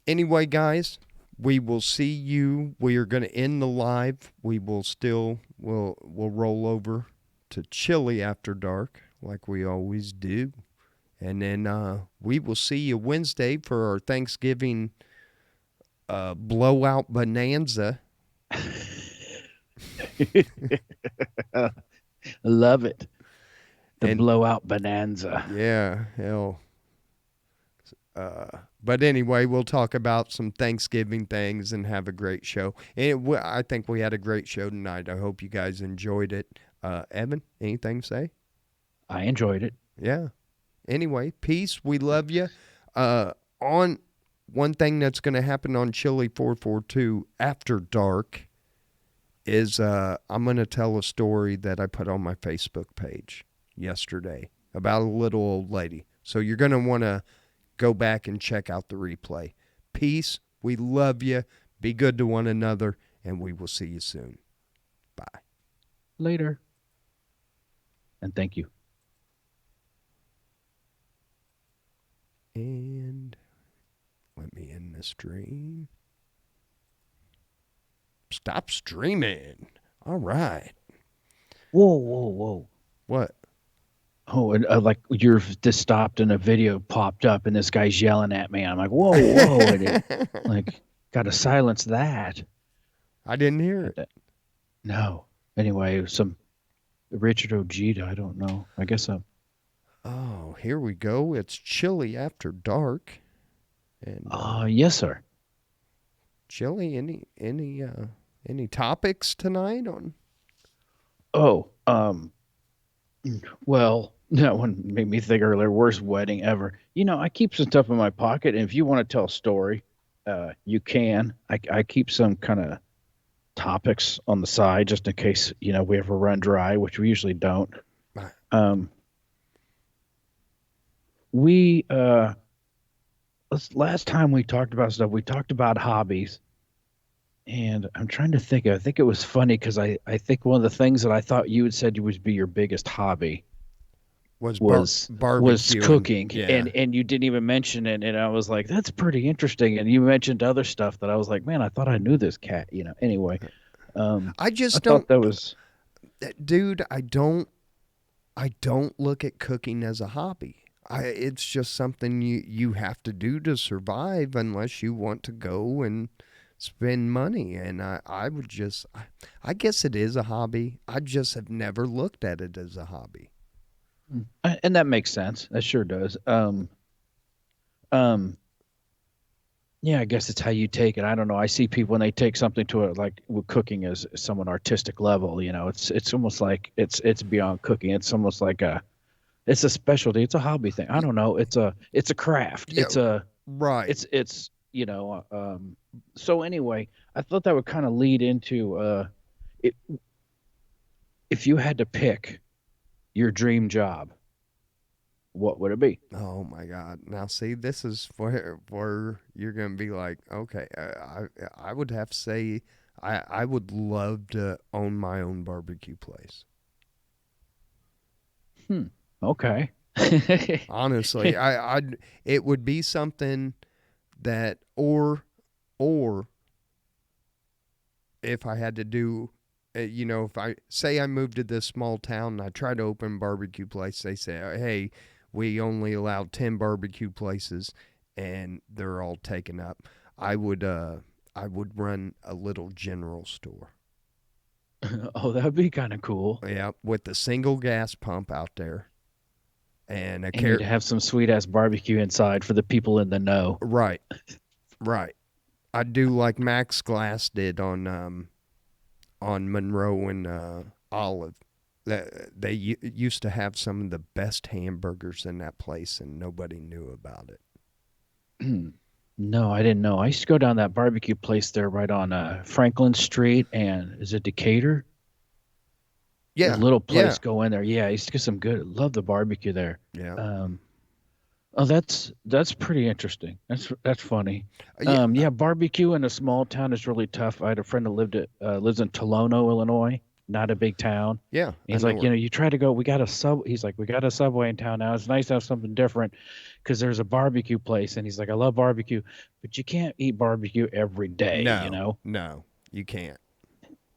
Anyway, guys, we will see you. We are going to end the live. We will still we'll roll over to Chili after dark like we always do, and then we will see you Wednesday for our Thanksgiving blowout bonanza. I love it. The And blowout bonanza. yeah, hell. But anyway, we'll talk about some Thanksgiving things and have a great show. And I think we had a great show tonight. I hope you guys enjoyed it. Evan, anything to say? I enjoyed it. Yeah. Anyway, peace. We love you. On one thing that's going to happen on Chili442 after dark is I'm going to tell a story that I put on my Facebook page yesterday about a little old lady. So you're going to want to go back and check out the replay. Peace. We love you. Be good to one another, and we will see you soon. Bye. Later. And thank you. And let me end the stream. Stop streaming. All right. Whoa. What? Oh, and like you're just stopped and a video popped up and this guy's yelling at me. I'm like, whoa. And it, like, got to silence that. I didn't hear it. No. Anyway, some Richard Ojeda. I don't know. I guess so. Oh, here we go. It's Chili After Dark. And yes, sir. Chili, any topics tonight on? Oh, well, that one made me think earlier, worst wedding ever. You know, I keep some stuff in my pocket, and if you want to tell a story, you can. I keep some kind of topics on the side just in case, you know, we ever run dry, which we usually don't. Last time we talked about stuff, we talked about hobbies. And I'm trying to think. I think it was funny because I think one of the things that I thought you had said would be your biggest hobby was cooking. Yeah. And you didn't even mention it. And I was like, that's pretty interesting. And you mentioned other stuff that I was like, man, I thought I knew this cat. You know. Anyway, I thought that was, dude. I don't look at cooking as a hobby. It's just something you have to do to survive unless you want to go and spend money. And I guess it is a hobby. I just have never looked at it as a hobby. And that makes sense. That sure does. Yeah, I guess it's how you take it. I don't know. I see people when they take something to it, like with cooking as some artistic level, you know, it's almost like it's beyond cooking. It's almost like it's a specialty. It's a hobby thing. I don't know. It's a craft. Yeah, right. It's you know. So anyway, I thought that would kind of lead into if you had to pick your dream job, what would it be? Oh my God! Now see, this is where you're gonna be like, okay, I would have to say, I would love to own my own barbecue place. Okay. Honestly, it would be something that, or if I had to do, you know, if I say I moved to this small town and I try to open a barbecue place, they say, hey, we only allow 10 barbecue places and they're all taken up. I would run a little general store. Oh, that would be kind of cool. Yeah, with a single gas pump out there. And you'd have some sweet ass barbecue inside for the people in the know. Right. I'd do like Max Glass did on Monroe and Olive. They used to have some of the best hamburgers in that place, and nobody knew about it. No, I didn't know. I used to go down that barbecue place there right on Franklin Street, and is it Decatur? Yeah, a little place. Yeah. Go in there. Yeah, I used to get some good. Love the barbecue there. Yeah. Oh, that's pretty interesting. That's funny. Yeah, barbecue in a small town is really tough. I had a friend that lives in Tolono, Illinois, not a big town. Yeah. He's like, you know, you try to go. He's like, we got a Subway in town now. It's nice to have something different because there's a barbecue place, and he's like, I love barbecue, but you can't eat barbecue every day. No, you know. No, you can't.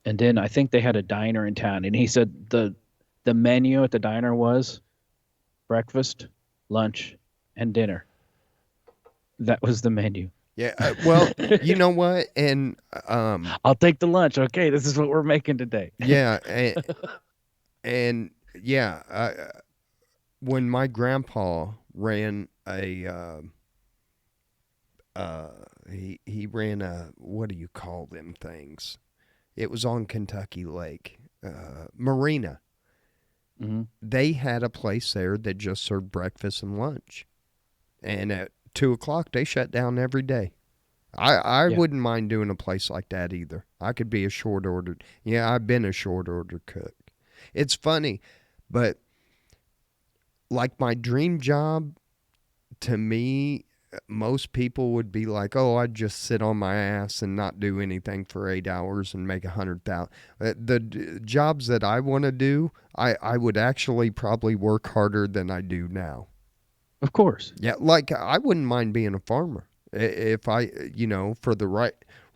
And then I think they had a diner in town, and he said the menu at the diner was breakfast, lunch, and dinner. That was the menu. Yeah. Well, you know what? And I'll take the lunch. Okay, this is what we're making today. Yeah. And yeah, when my grandpa ran a uh, he ran a, what do you call them things? It was on Kentucky Lake, Marina. Hmm. They had a place there that just served breakfast and lunch, and at 2 o'clock they shut down every day. I Yeah, wouldn't mind doing a place like that either. I could be a short order. Yeah, I've been a short order cook. It's funny, but like my dream job, to me, most people would be like, "Oh, I'd just sit on my ass and not do anything for 8 hours and make 100,000." The jobs that I want to do, I would actually probably work harder than I do now. of course. Yeah, like I wouldn't mind being a farmer if I, for the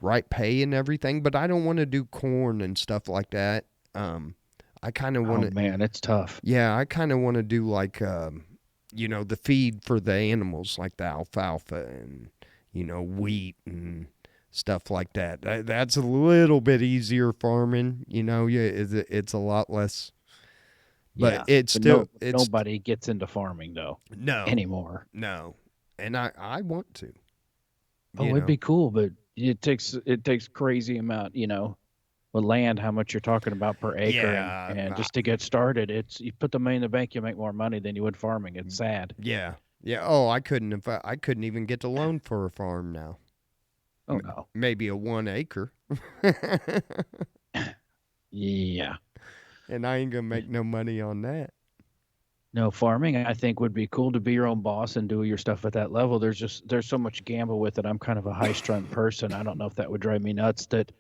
right pay and everything. But I don't want to do corn and stuff like that. Um, I kind of want Oh to, man, it's tough. yeah, I kind of want to do like, the feed for the animals, like the alfalfa and wheat and stuff like that. That's a little bit easier farming. Yeah, it's a lot less, but Yeah, it's but still no, it's nobody gets into farming though no, anymore. no, and I want to. Oh, You it'd know, be cool, but it takes crazy amount, with land, how much you're talking about per acre, yeah, and just to get started, it's you put the money in the bank, you make more money than you would farming. It's sad. yeah, yeah. Oh, I couldn't even get a loan for a farm now. Oh no. Maybe a 1 acre, Yeah. and I ain't gonna make no money on that. No, farming I think would be cool to be your own boss and do your stuff at that level. There's so much gamble with it. I'm kind of a high strung person. I don't know if that would drive me nuts. That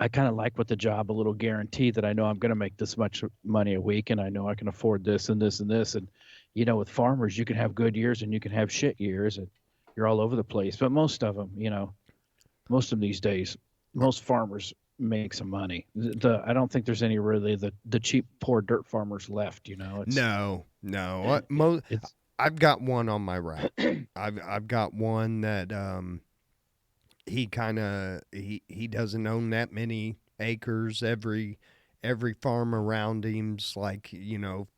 I kind of like with the job a little guarantee that I know I'm going to make this much money a week, and I know I can afford this and this and this. And with farmers, you can have good years and you can have shit years, and you're all over the place. But most of them, most of them these days, most farmers make some money. I don't think there's any really the cheap poor dirt farmers left. No, no. It's I've got one on my route. I've got one that he kind of he doesn't own that many acres. Every farm around him's like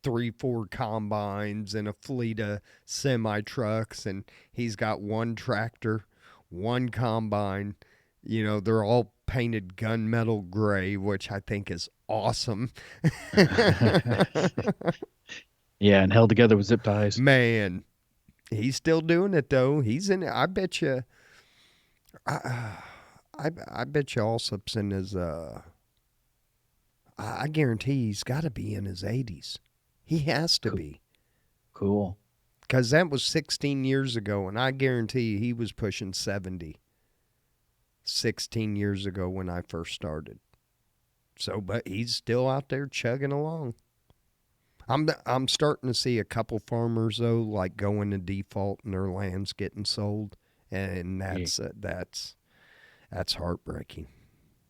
3 4 combines and a fleet of semi trucks, and he's got one tractor, one combine. They're all painted gunmetal gray, which I think is awesome. yeah, and held together with zip ties. Man, he's still doing it though. He's in. I bet you. I bet you Allsup's in his. I guarantee he's got to be in his 80s. He has to Cool. be, Cool. because that was 16 years ago, and I guarantee he was pushing 70. 16 years ago when I first started. So, but he's still out there chugging along. I'm starting to see a couple farmers though, like going to default and their land's getting sold, and Yeah. that's heartbreaking.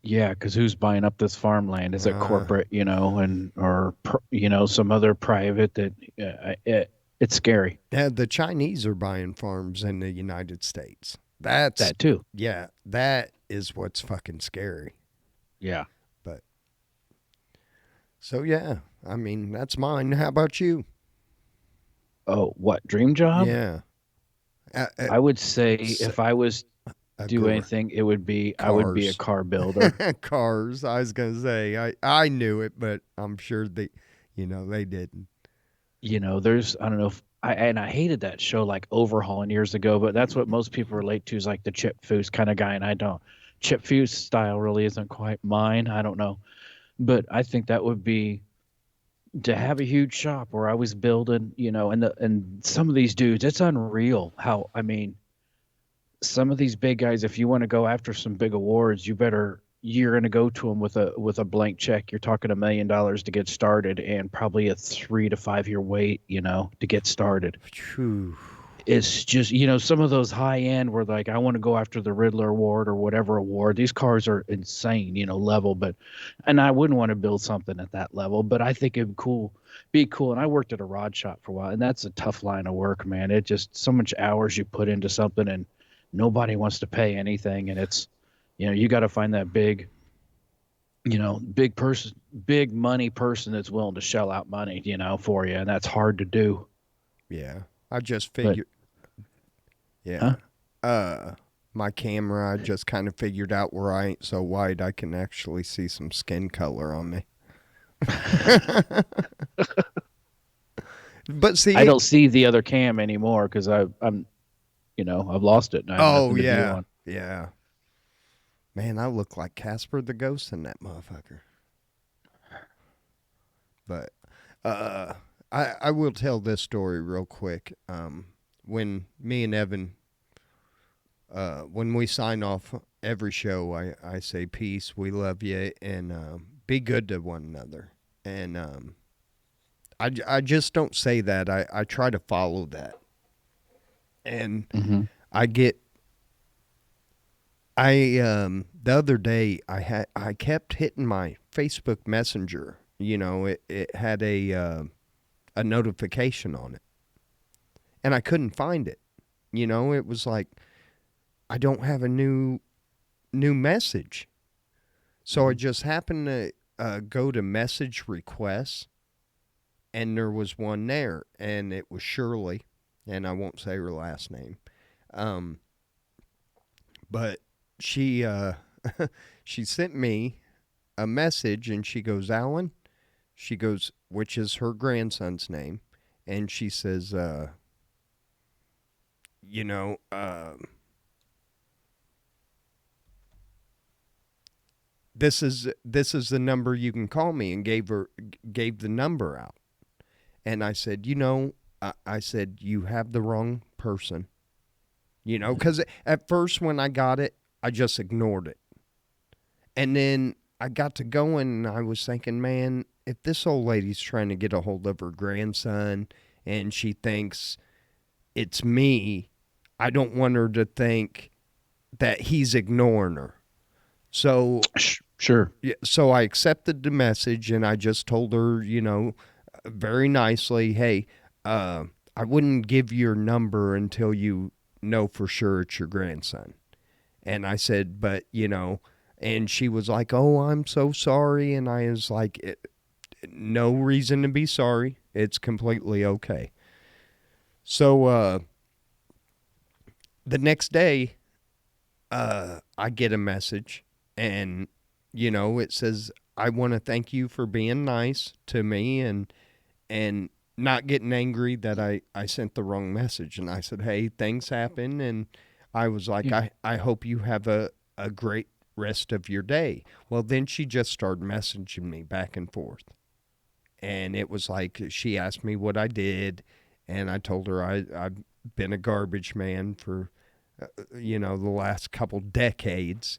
Yeah, because who's buying up this farmland? Is it Uh, corporate, and or some other private that it's scary. the Chinese are buying farms in the United States. That's That too. Yeah, that is what's fucking scary. Yeah. But so yeah, I mean that's mine. How about you? Oh, what dream job? Yeah, I would say s- if I was a do gr- anything, I would be a cars. car builder. Cars. I was gonna say I knew it, but I'm sure they didn't. There's I don't know if I hated that show like Overhauling years ago, but that's what most people relate to is like the Chip Foose kind of guy, and I don't. Chip Foose style really isn't quite mine. I don't know, but I think that would be to have a huge shop where I was building, and some of these dudes, it's unreal how I mean, some of these big guys, if you want to go after some big awards, you're going to go to them with a blank check. You're talking $1 million to get started, and probably a 3 to 5 year wait, to get started. Whew. It's just some of those high end where like I want to go after the Riddler Award or whatever award. These cars are insane, level, and I wouldn't want to build something at that level, but I think it'd be cool. And I worked at a rod shop for a while, and that's a tough line of work, man. It just so much hours you put into something, and nobody wants to pay anything, and it's you got to find that big person, big money person that's willing to shell out money, for you, and that's hard to do. Yeah, I just But figured. Yeah, huh? uh my camera, I just kind of figured out where I ain't so white I can actually see some skin color on me. But I see, don't see the other cam anymore because I'm I've lost it and I have oh nothing to view yeah, on. yeah. Man, I look like Casper the Ghost in that motherfucker. But uh, I will tell this story real quick. When me and Evan, when we sign off every show, I say peace, we love you, and be good to one another. And I just don't say that. I try to follow that. And Mm-hmm. I get the other day I kept hitting my Facebook Messenger. You know, it had a notification on it, and I couldn't find it. You know, it was like I don't have a new message. So I Mm-hmm. just happened to go to message requests, and there was one there, and it was Shirley, and I won't say her last name, um, but she she sent me a message, and she goes, Alan, she goes, which is her grandson's name, and she says, you know, this is the number you can call me, and gave the number out. And I said, I said, you have the wrong person. Because at first when I got it, I just ignored it. And then I got to going, and I was thinking, man, if this old lady's trying to get a hold of her grandson and she thinks it's me, I don't want her to think that he's ignoring her. So Sure. yeah, so I accepted the message, and I just told her, very nicely, hey, uh, I wouldn't give your number until you know for sure it's your grandson. And I said, but, and she was like, oh, I'm so sorry. And I was like, no reason to be sorry. It's completely okay. So the next day, I get a message, and, it says, I want to thank you for being nice to me, and not getting angry that I sent the wrong message. And I said, hey, things happen. And I was like, Yeah. I hope you have a great rest of your day. Well, then she just started messaging me back and forth. And it was like she asked me what I did. And I told her I've been a garbage man for, the last couple decades.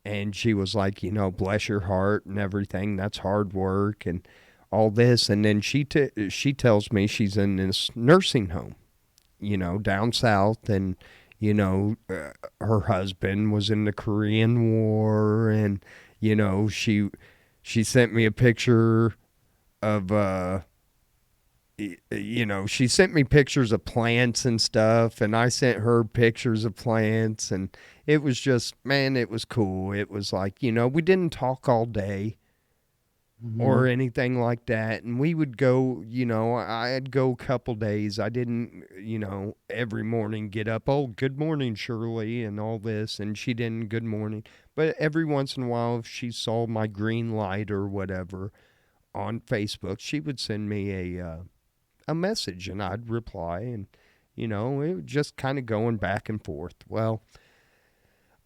And she was like, bless your heart and everything. That's hard work and all this. And then she tells me she's in this nursing home, down south, and her husband was in the Korean War, and she sent me a picture of she sent me pictures of plants and stuff, and I sent her pictures of plants, and it was just, man, it was cool. It was like, we didn't talk all day Mm-hmm. or anything like that. And we would go, I'd go a couple days. I didn't, every morning get up, oh, good morning, Shirley, and all this. And she didn't, good morning. But every once in a while, if she saw my green light or whatever on Facebook, she would send me a message, and I'd reply, and it was just kind of going back and forth. Well,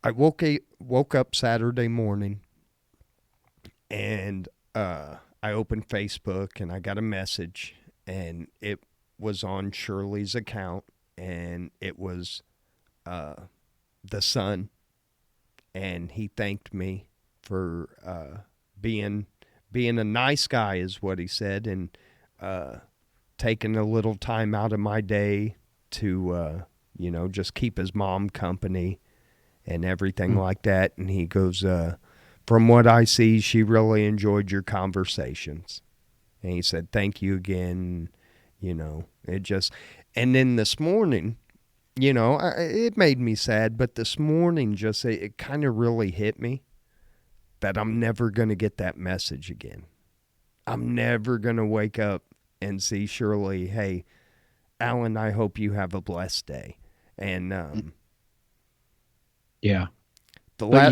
I woke up Saturday morning, and I opened Facebook, and I got a message, and it was on Shirley's account, and it was uh, the son, and he thanked me for being a nice guy, is what he said, and uh, taking a little time out of my day to just keep his mom company and everything like that. And he goes, from what I see, she really enjoyed your conversations. And he said, thank you again. It just, and then this morning, it made me sad, but this morning just, it kind of really hit me that I'm never going to get that message again. I'm never going to wake up and see Shirley, hey, Alan, I hope you have a blessed day. And Yeah. The But last,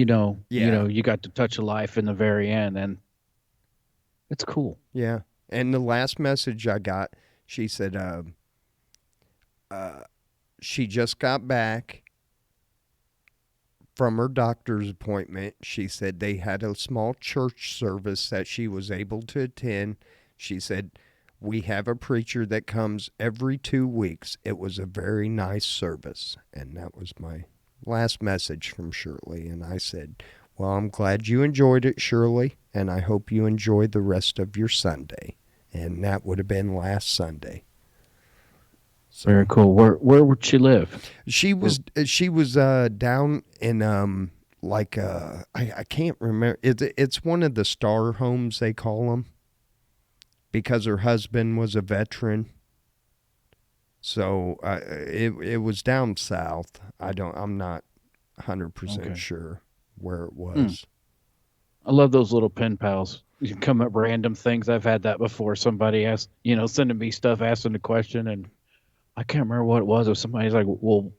yeah, you got to touch a life in the very end, and it's cool. yeah. And the last message I got, she said, uh, she just got back from her doctor's appointment. She said they had a small church service that she was able to attend. She said, we have a preacher that comes every 2 weeks. It was a very nice service. And that was my last message from Shirley. And I said, well, I'm glad you enjoyed it, Shirley, and I hope you enjoyed the rest of your Sunday. And that would have been last Sunday. So Very cool. Where would she live? she was down in I can't remember. It's one of the star homes they call them because her husband was a veteran. So it was down south. I'm not 100% Okay. sure where it Hmm. was. I love those little pen pals. You can come up random things. I've had that before. Somebody asked, sending me stuff, asking a question, and I can't remember what it was. Or somebody's like, "Well,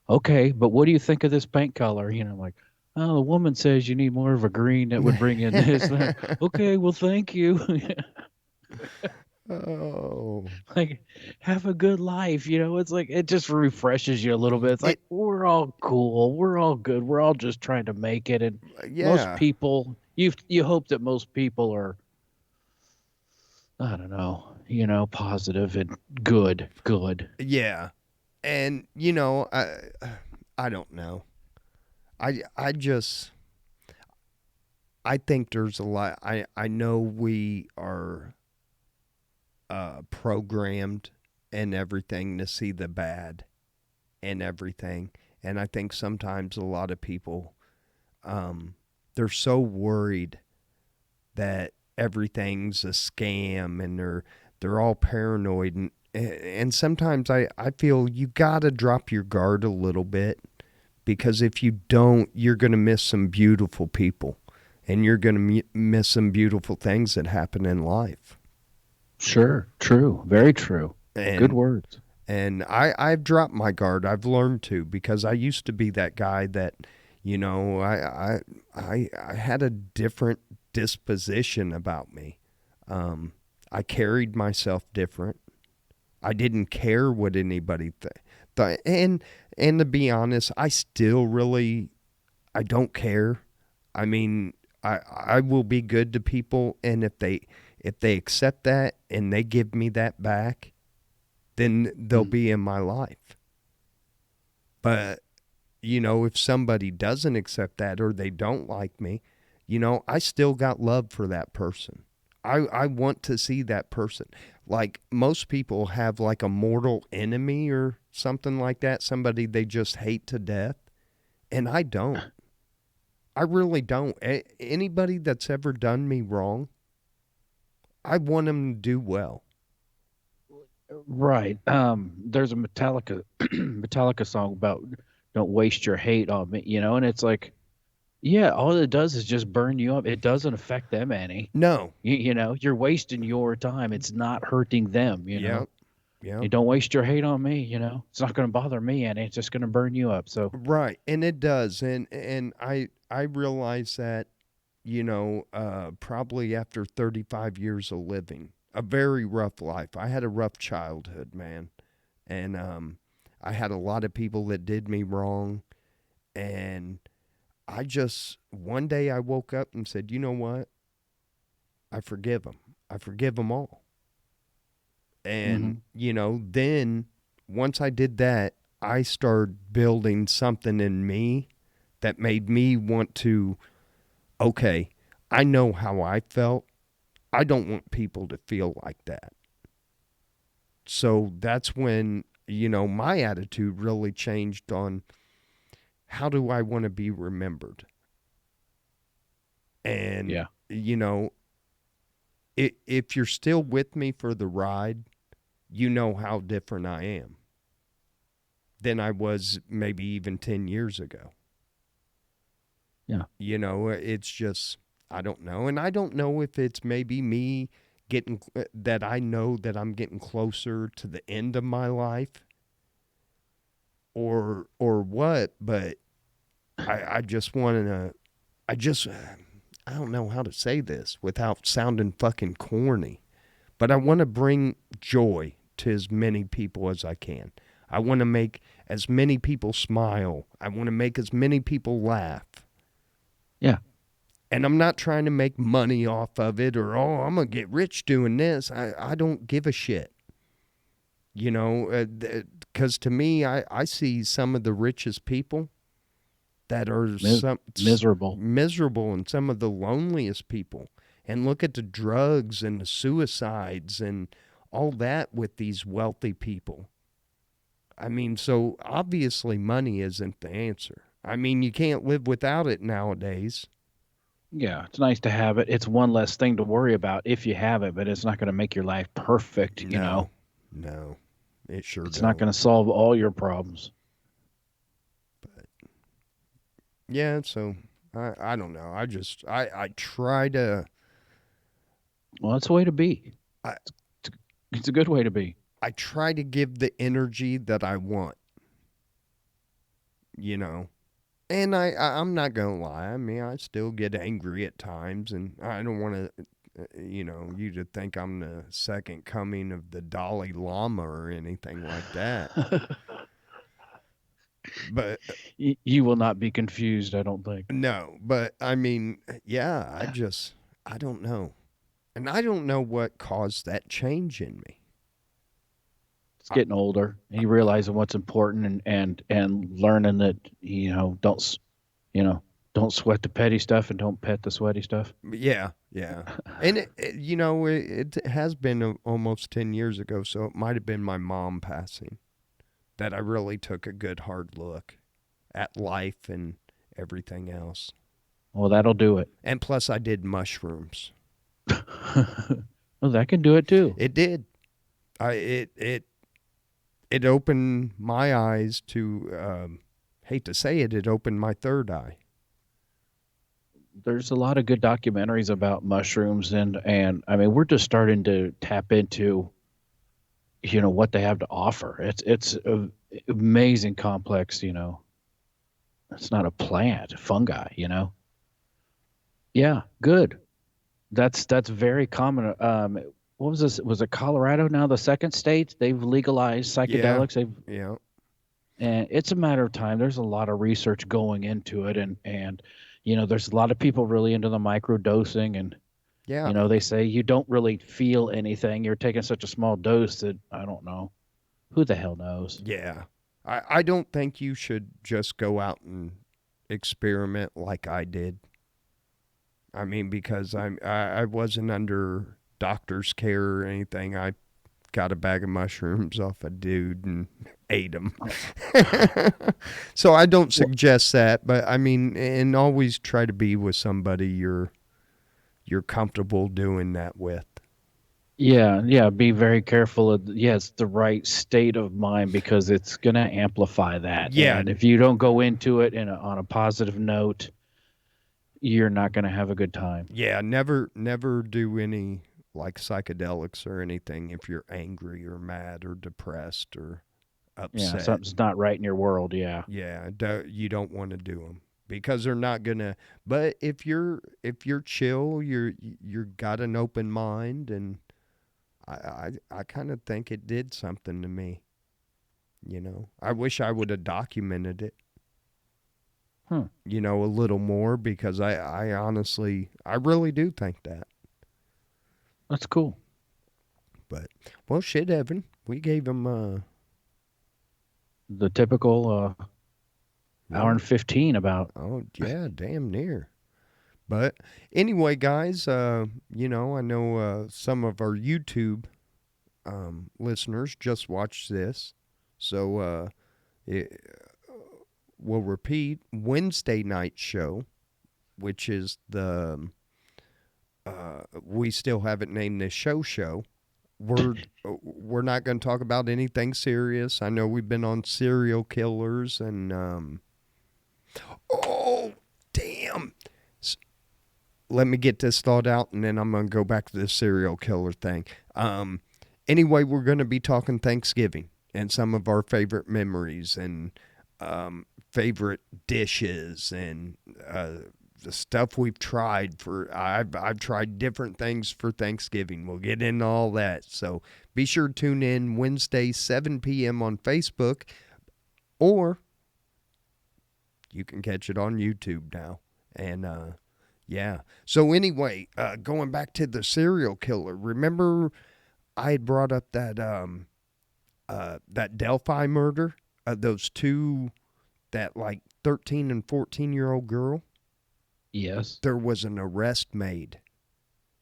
okay, but what do you think of this paint color?" I'm like, "Oh, the woman says you need more of a green that would bring in this." Okay, well, thank you. Oh, Like, have a good life. It's like it just refreshes you a little bit. It's like it we're all cool. We're all good. We're all just trying to make it. And most yeah. people, you hope that most people are, I don't know, positive and good. Yeah. And I don't know. I just I think there's a lot. I know we are programmed and everything to see the bad and everything, and I think sometimes a lot of people they're so worried that everything's a scam and they're all paranoid and sometimes I feel you gotta drop your guard a little bit because if you don't, you're gonna miss some beautiful people and you're going to miss some beautiful things that happen in life. Sure, true, very true. Good And words. I've dropped my guard. I've learned to because I used to be that guy that, I had a different disposition about me. I carried myself different. I didn't care what anybody thought. And to be honest, I don't care. I mean, I will be good to people, and if they accept that and they give me that back, then they'll Mm. be in my life. But if somebody doesn't accept that or they don't like me, I still got love for that person. I want to see that person. Like most people have like a mortal enemy or something like that, somebody they just hate to death, and I don't. I really don't. Anybody that's ever done me wrong, I want them to do well. Right. There's a Metallica Metallica song about don't waste your hate on me, and it's like, yeah, all it does is just burn you up. It doesn't affect them any. No. You're wasting your time. It's not hurting them. Yep. Yep. You don't waste your hate on me. It's not going to bother me any. It's just going to burn you up. So, Right. And it does. And I realize that, probably after 35 years of living, a very rough life. I had a rough childhood, man. And I had a lot of people that did me wrong. And I just, one day I woke up and said, you know what? I forgive them. I forgive them all. And, mhm. then once I did that, I started building something in me that made me want to, okay, I know how I felt. I don't want people to feel like that. So that's when, my attitude really changed on how do I want to be remembered? And, Yeah. if you're still with me for the ride, you know how different I am than I was maybe even 10 years ago. Yeah. It's just, I don't know. And I don't know if it's maybe me getting that I know that I'm getting closer to the end of my life or what, but I just want to, I just, I don't know how to say this without sounding fucking corny, but I want to bring joy to as many people as I can. I want to make as many people smile. I want to make as many people laugh. Yeah. And I'm not trying to make money off of it or, oh, I'm going to get rich doing this. I don't give a shit. You know, because to me, I see some of the richest people that are miserable and some of the loneliest people. And look at the drugs and the suicides and all that with these wealthy people. I mean, so obviously money isn't the answer. I mean, you can't live without it nowadays. Yeah, it's nice to have it. It's one less thing to worry about if you have it, but it's not going to make your life perfect, you know. No, it sure It's don't. not going to solve all your problems. But yeah, so I don't know. I try to. Well, that's a way to be. It's a good way to be. I try to give the energy that I want. You know. And I'm not going to lie. I mean, I still get angry at times, and I don't want to, you to think I'm the second coming of the Dalai Lama or anything like that. But you will not be confused, I don't think. no, but I mean, yeah, I don't know. And I don't know what caused that change in me. It's getting older. And you realizing what's important and learning that, don't sweat the petty stuff and don't pet the sweaty stuff. Yeah. And, it has been almost 10 years ago, so it might have been my mom passing that I really took a good hard look at life and everything else. Well, that'll do it. And plus, I did mushrooms. Well, that can do it too. It did. It opened my eyes to, hate to say it, it opened my third eye. There's a lot of good documentaries about mushrooms, and I mean, we're just starting to tap into, what they have to offer. It's a amazing complex. It's not a plant, fungi. Yeah, good. That's very common. What was this? Was it Colorado now the second state? They've legalized psychedelics. Yeah. And it's a matter of time. There's a lot of research going into it, and there's a lot of people really into the micro dosing, and yeah, they say you don't really feel anything. You're taking such a small dose that I don't know. Who the hell knows? Yeah. I don't think you should just go out and experiment like I did. I mean, because I wasn't under doctor's care or anything. I got a bag of mushrooms off a dude and ate them. So I don't suggest that, but I mean, and always try to be with somebody you're comfortable doing that with. Yeah. Be very careful. It's the right state of mind because it's going to amplify that. Yeah. And if you don't go into it on a positive note, you're not going to have a good time. Yeah. Never do any like psychedelics or anything if you're angry or mad or depressed or upset. Yeah. Something's not right in your world. Yeah. Yeah. You don't want to do them. Because they're not gonna. But if you're chill, you're got an open mind, and I kind of think it did something to me. I wish I would have documented it. A little more because I honestly I really do think that. That's cool. But well, shit, Evan, we gave him the typical. Hour and 15 about. Oh, yeah, damn near. But anyway, guys, I know some of our YouTube listeners just watched this. So we'll repeat Wednesday night show, which is the, we still haven't named this show. We're not going to talk about anything serious. I know we've been on serial killers and, oh, damn. Let me get this thought out, and then I'm going to go back to the serial killer thing. Anyway, we're going to be talking Thanksgiving and some of our favorite memories and favorite dishes and the stuff we've tried for. I've tried different things for Thanksgiving. We'll get into all that. So be sure to tune in Wednesday 7 p.m. on Facebook, or you can catch it on YouTube now. And yeah. So anyway, going back to the serial killer. Remember, I had brought up that that Delphi murder of those two, that like 13 and 14-year-old girl. Yes. There was an arrest made.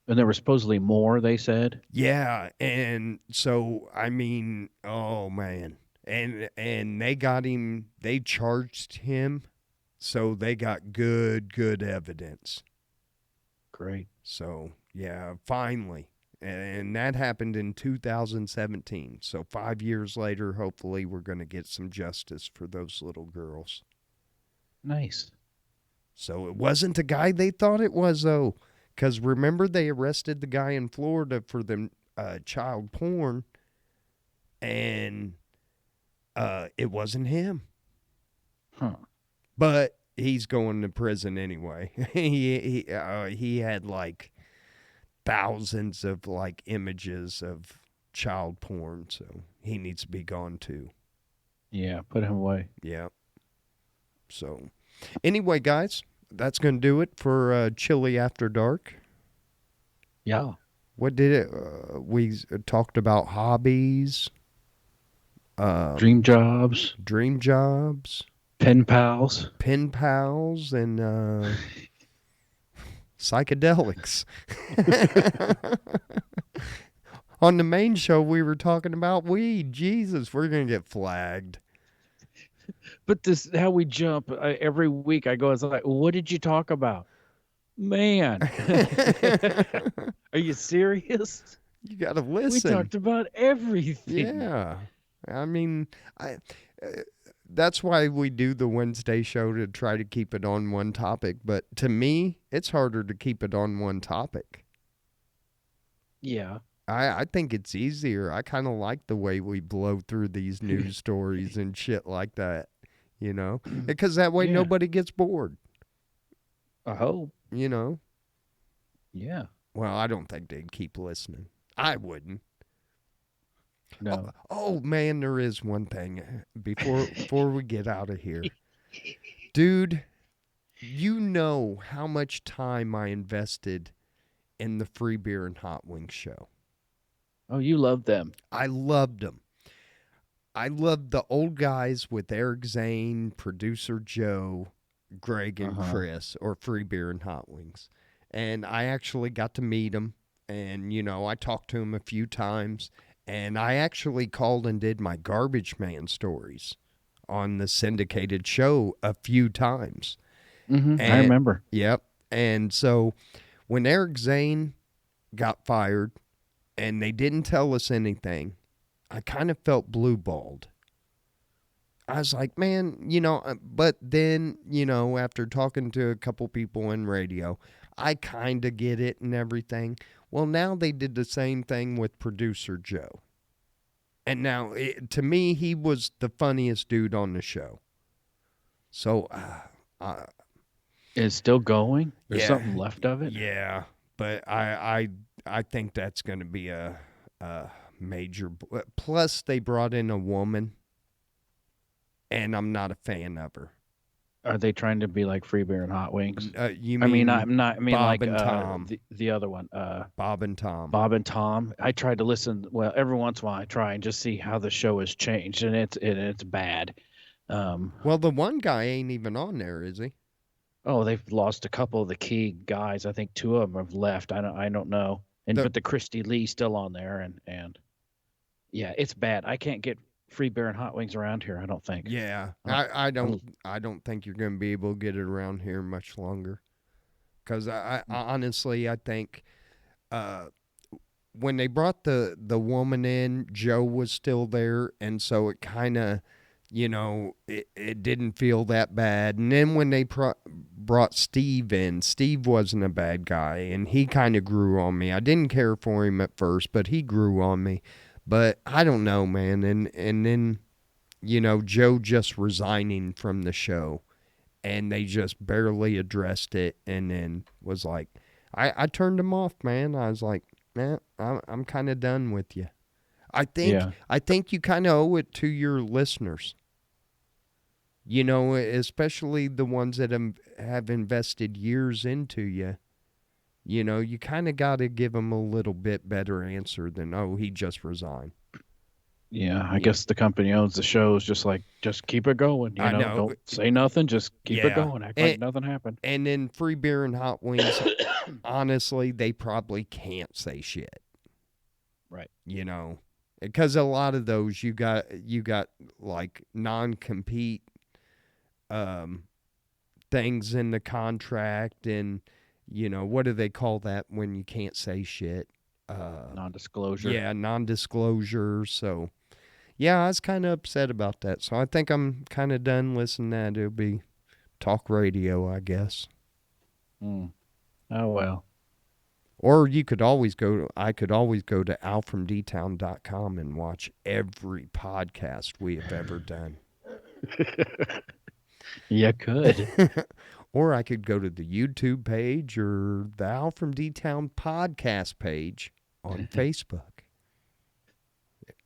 And there were supposedly more, they said. Yeah, and so I mean, oh man. And they got him, they charged him, so they got good evidence. Great. So, yeah, finally. And that happened in 2017. So 5 years later, hopefully we're going to get some justice for those little girls. Nice. So it wasn't the guy they thought it was, though. Because remember, they arrested the guy in Florida for them child porn, and it wasn't him. Huh. But he's going to prison anyway. He had like thousands of like images of child porn, so he needs to be gone too. Yeah, put him away. Yeah. So anyway, guys, that's going to do it for Chili After Dark. Yeah. What did it? We talked about hobbies, Dream jobs, pen pals, and psychedelics. On the main show, we were talking about weed. Jesus, we're going to get flagged. But this, how we jump every week. I go, it's like, what did you talk about? Man, are you serious? You got to listen. We talked about everything. Yeah. I mean, that's why we do the Wednesday show, to try to keep it on one topic. But to me, it's harder to keep it on one topic. Yeah. I think it's easier. I kind of like the way we blow through these news stories and shit like that, you know, because that way nobody gets bored. I hope. You know? Yeah. Well, I don't think they'd keep listening. I wouldn't. No. Oh man, there is one thing before we get out of here. Dude, you know how much time I invested in the Free Beer and Hot Wings show. Oh, you love them. I loved them. I loved the old guys with Eric Zane, producer Joe, Greg, and Chris, or Free Beer and Hot Wings. And I actually got to meet them. And, you know, I talked to them a few times. And I actually called and did my Garbage Man stories on the syndicated show a few times. Mm-hmm. I remember. Yep. And so when Eric Zane got fired and they didn't tell us anything, I kind of felt blue-balled. I was like, man, you know, but then, you know, after talking to a couple people in radio, I kind of get it and everything. Well, now they did the same thing with producer Joe. And now, to me, he was the funniest dude on the show. So, it's still going? There's something left of it? Yeah, but I think that's going to be a major. Plus, they brought in a woman, and I'm not a fan of her. Are they trying to be like Free Beer and Hot Wings? You mean? I'm not. I mean, Bob like and Tom. The other one. Bob and Tom. Bob and Tom. I tried to listen. Well, every once in a while, I try and just see how the show has changed, and it's bad. Well, the one guy ain't even on there, is he? Oh, they've lost a couple of the key guys. I think two of them have left. I don't know. But the Christy Lee's still on there, and yeah, it's bad. I can't get Free Beer and Hot Wings around here, I don't think. Yeah, I don't think you're going to be able to get it around here much longer. Because I honestly, I think when they brought the woman in, Joe was still there, and so it kind of, you know, it didn't feel that bad. And then when they brought Steve in, Steve wasn't a bad guy, and he kind of grew on me. I didn't care for him at first, but he grew on me. But I don't know, man. And then Joe just resigning from the show, and they just barely addressed it, and then was like, I turned him off, man. I was like, man, I'm kind of done with you. Yeah. I think you kind of owe it to your listeners. Especially the ones that have invested years into you. You kind of got to give them a little bit better answer than, oh, he just resigned. Yeah, I guess the company owns the shows. Just keep it going. I know. Don't say nothing. Just keep it Yeah. going. Act like nothing happened. And then free beer and hot wings, honestly, they probably can't say shit. Right. Because a lot of those you got like non-compete things in the contract, and what do they call that when you can't say shit? Non-disclosure. Yeah, non-disclosure. So yeah, I was kind of upset about that. So I think I'm kind of done listening to that. It'll be talk radio, I guess. Oh well. Or I could always go to AlfromDtown.com and watch every podcast we have ever done. You could. Or I could go to the YouTube page or the Al from D-Town podcast page on Facebook.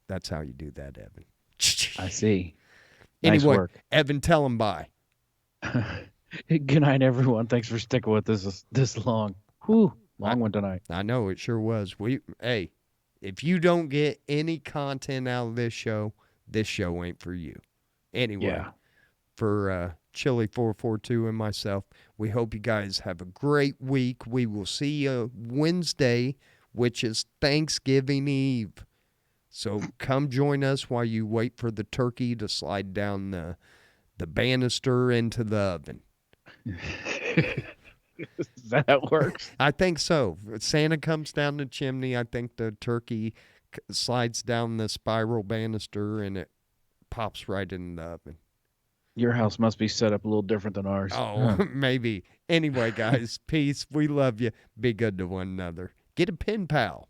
That's how you do that, Evan. I see. Anyway, nice work. Evan, tell him bye. Good night, everyone. Thanks for sticking with us this long. Whew, long one tonight. I know, it sure was. Hey, if you don't get any content out of this show ain't for you. Anyway, for Chili442 and myself, we hope you guys have a great week. We will see you Wednesday, which is Thanksgiving Eve. So come join us while you wait for the turkey to slide down the banister into the oven. That works. I think so. Santa comes down the chimney. I think the turkey slides down the spiral banister and it pops right in the oven. Your house must be set up a little different than ours. Oh, maybe. Anyway, guys, peace. We love you. Be good to one another. Get a pen pal.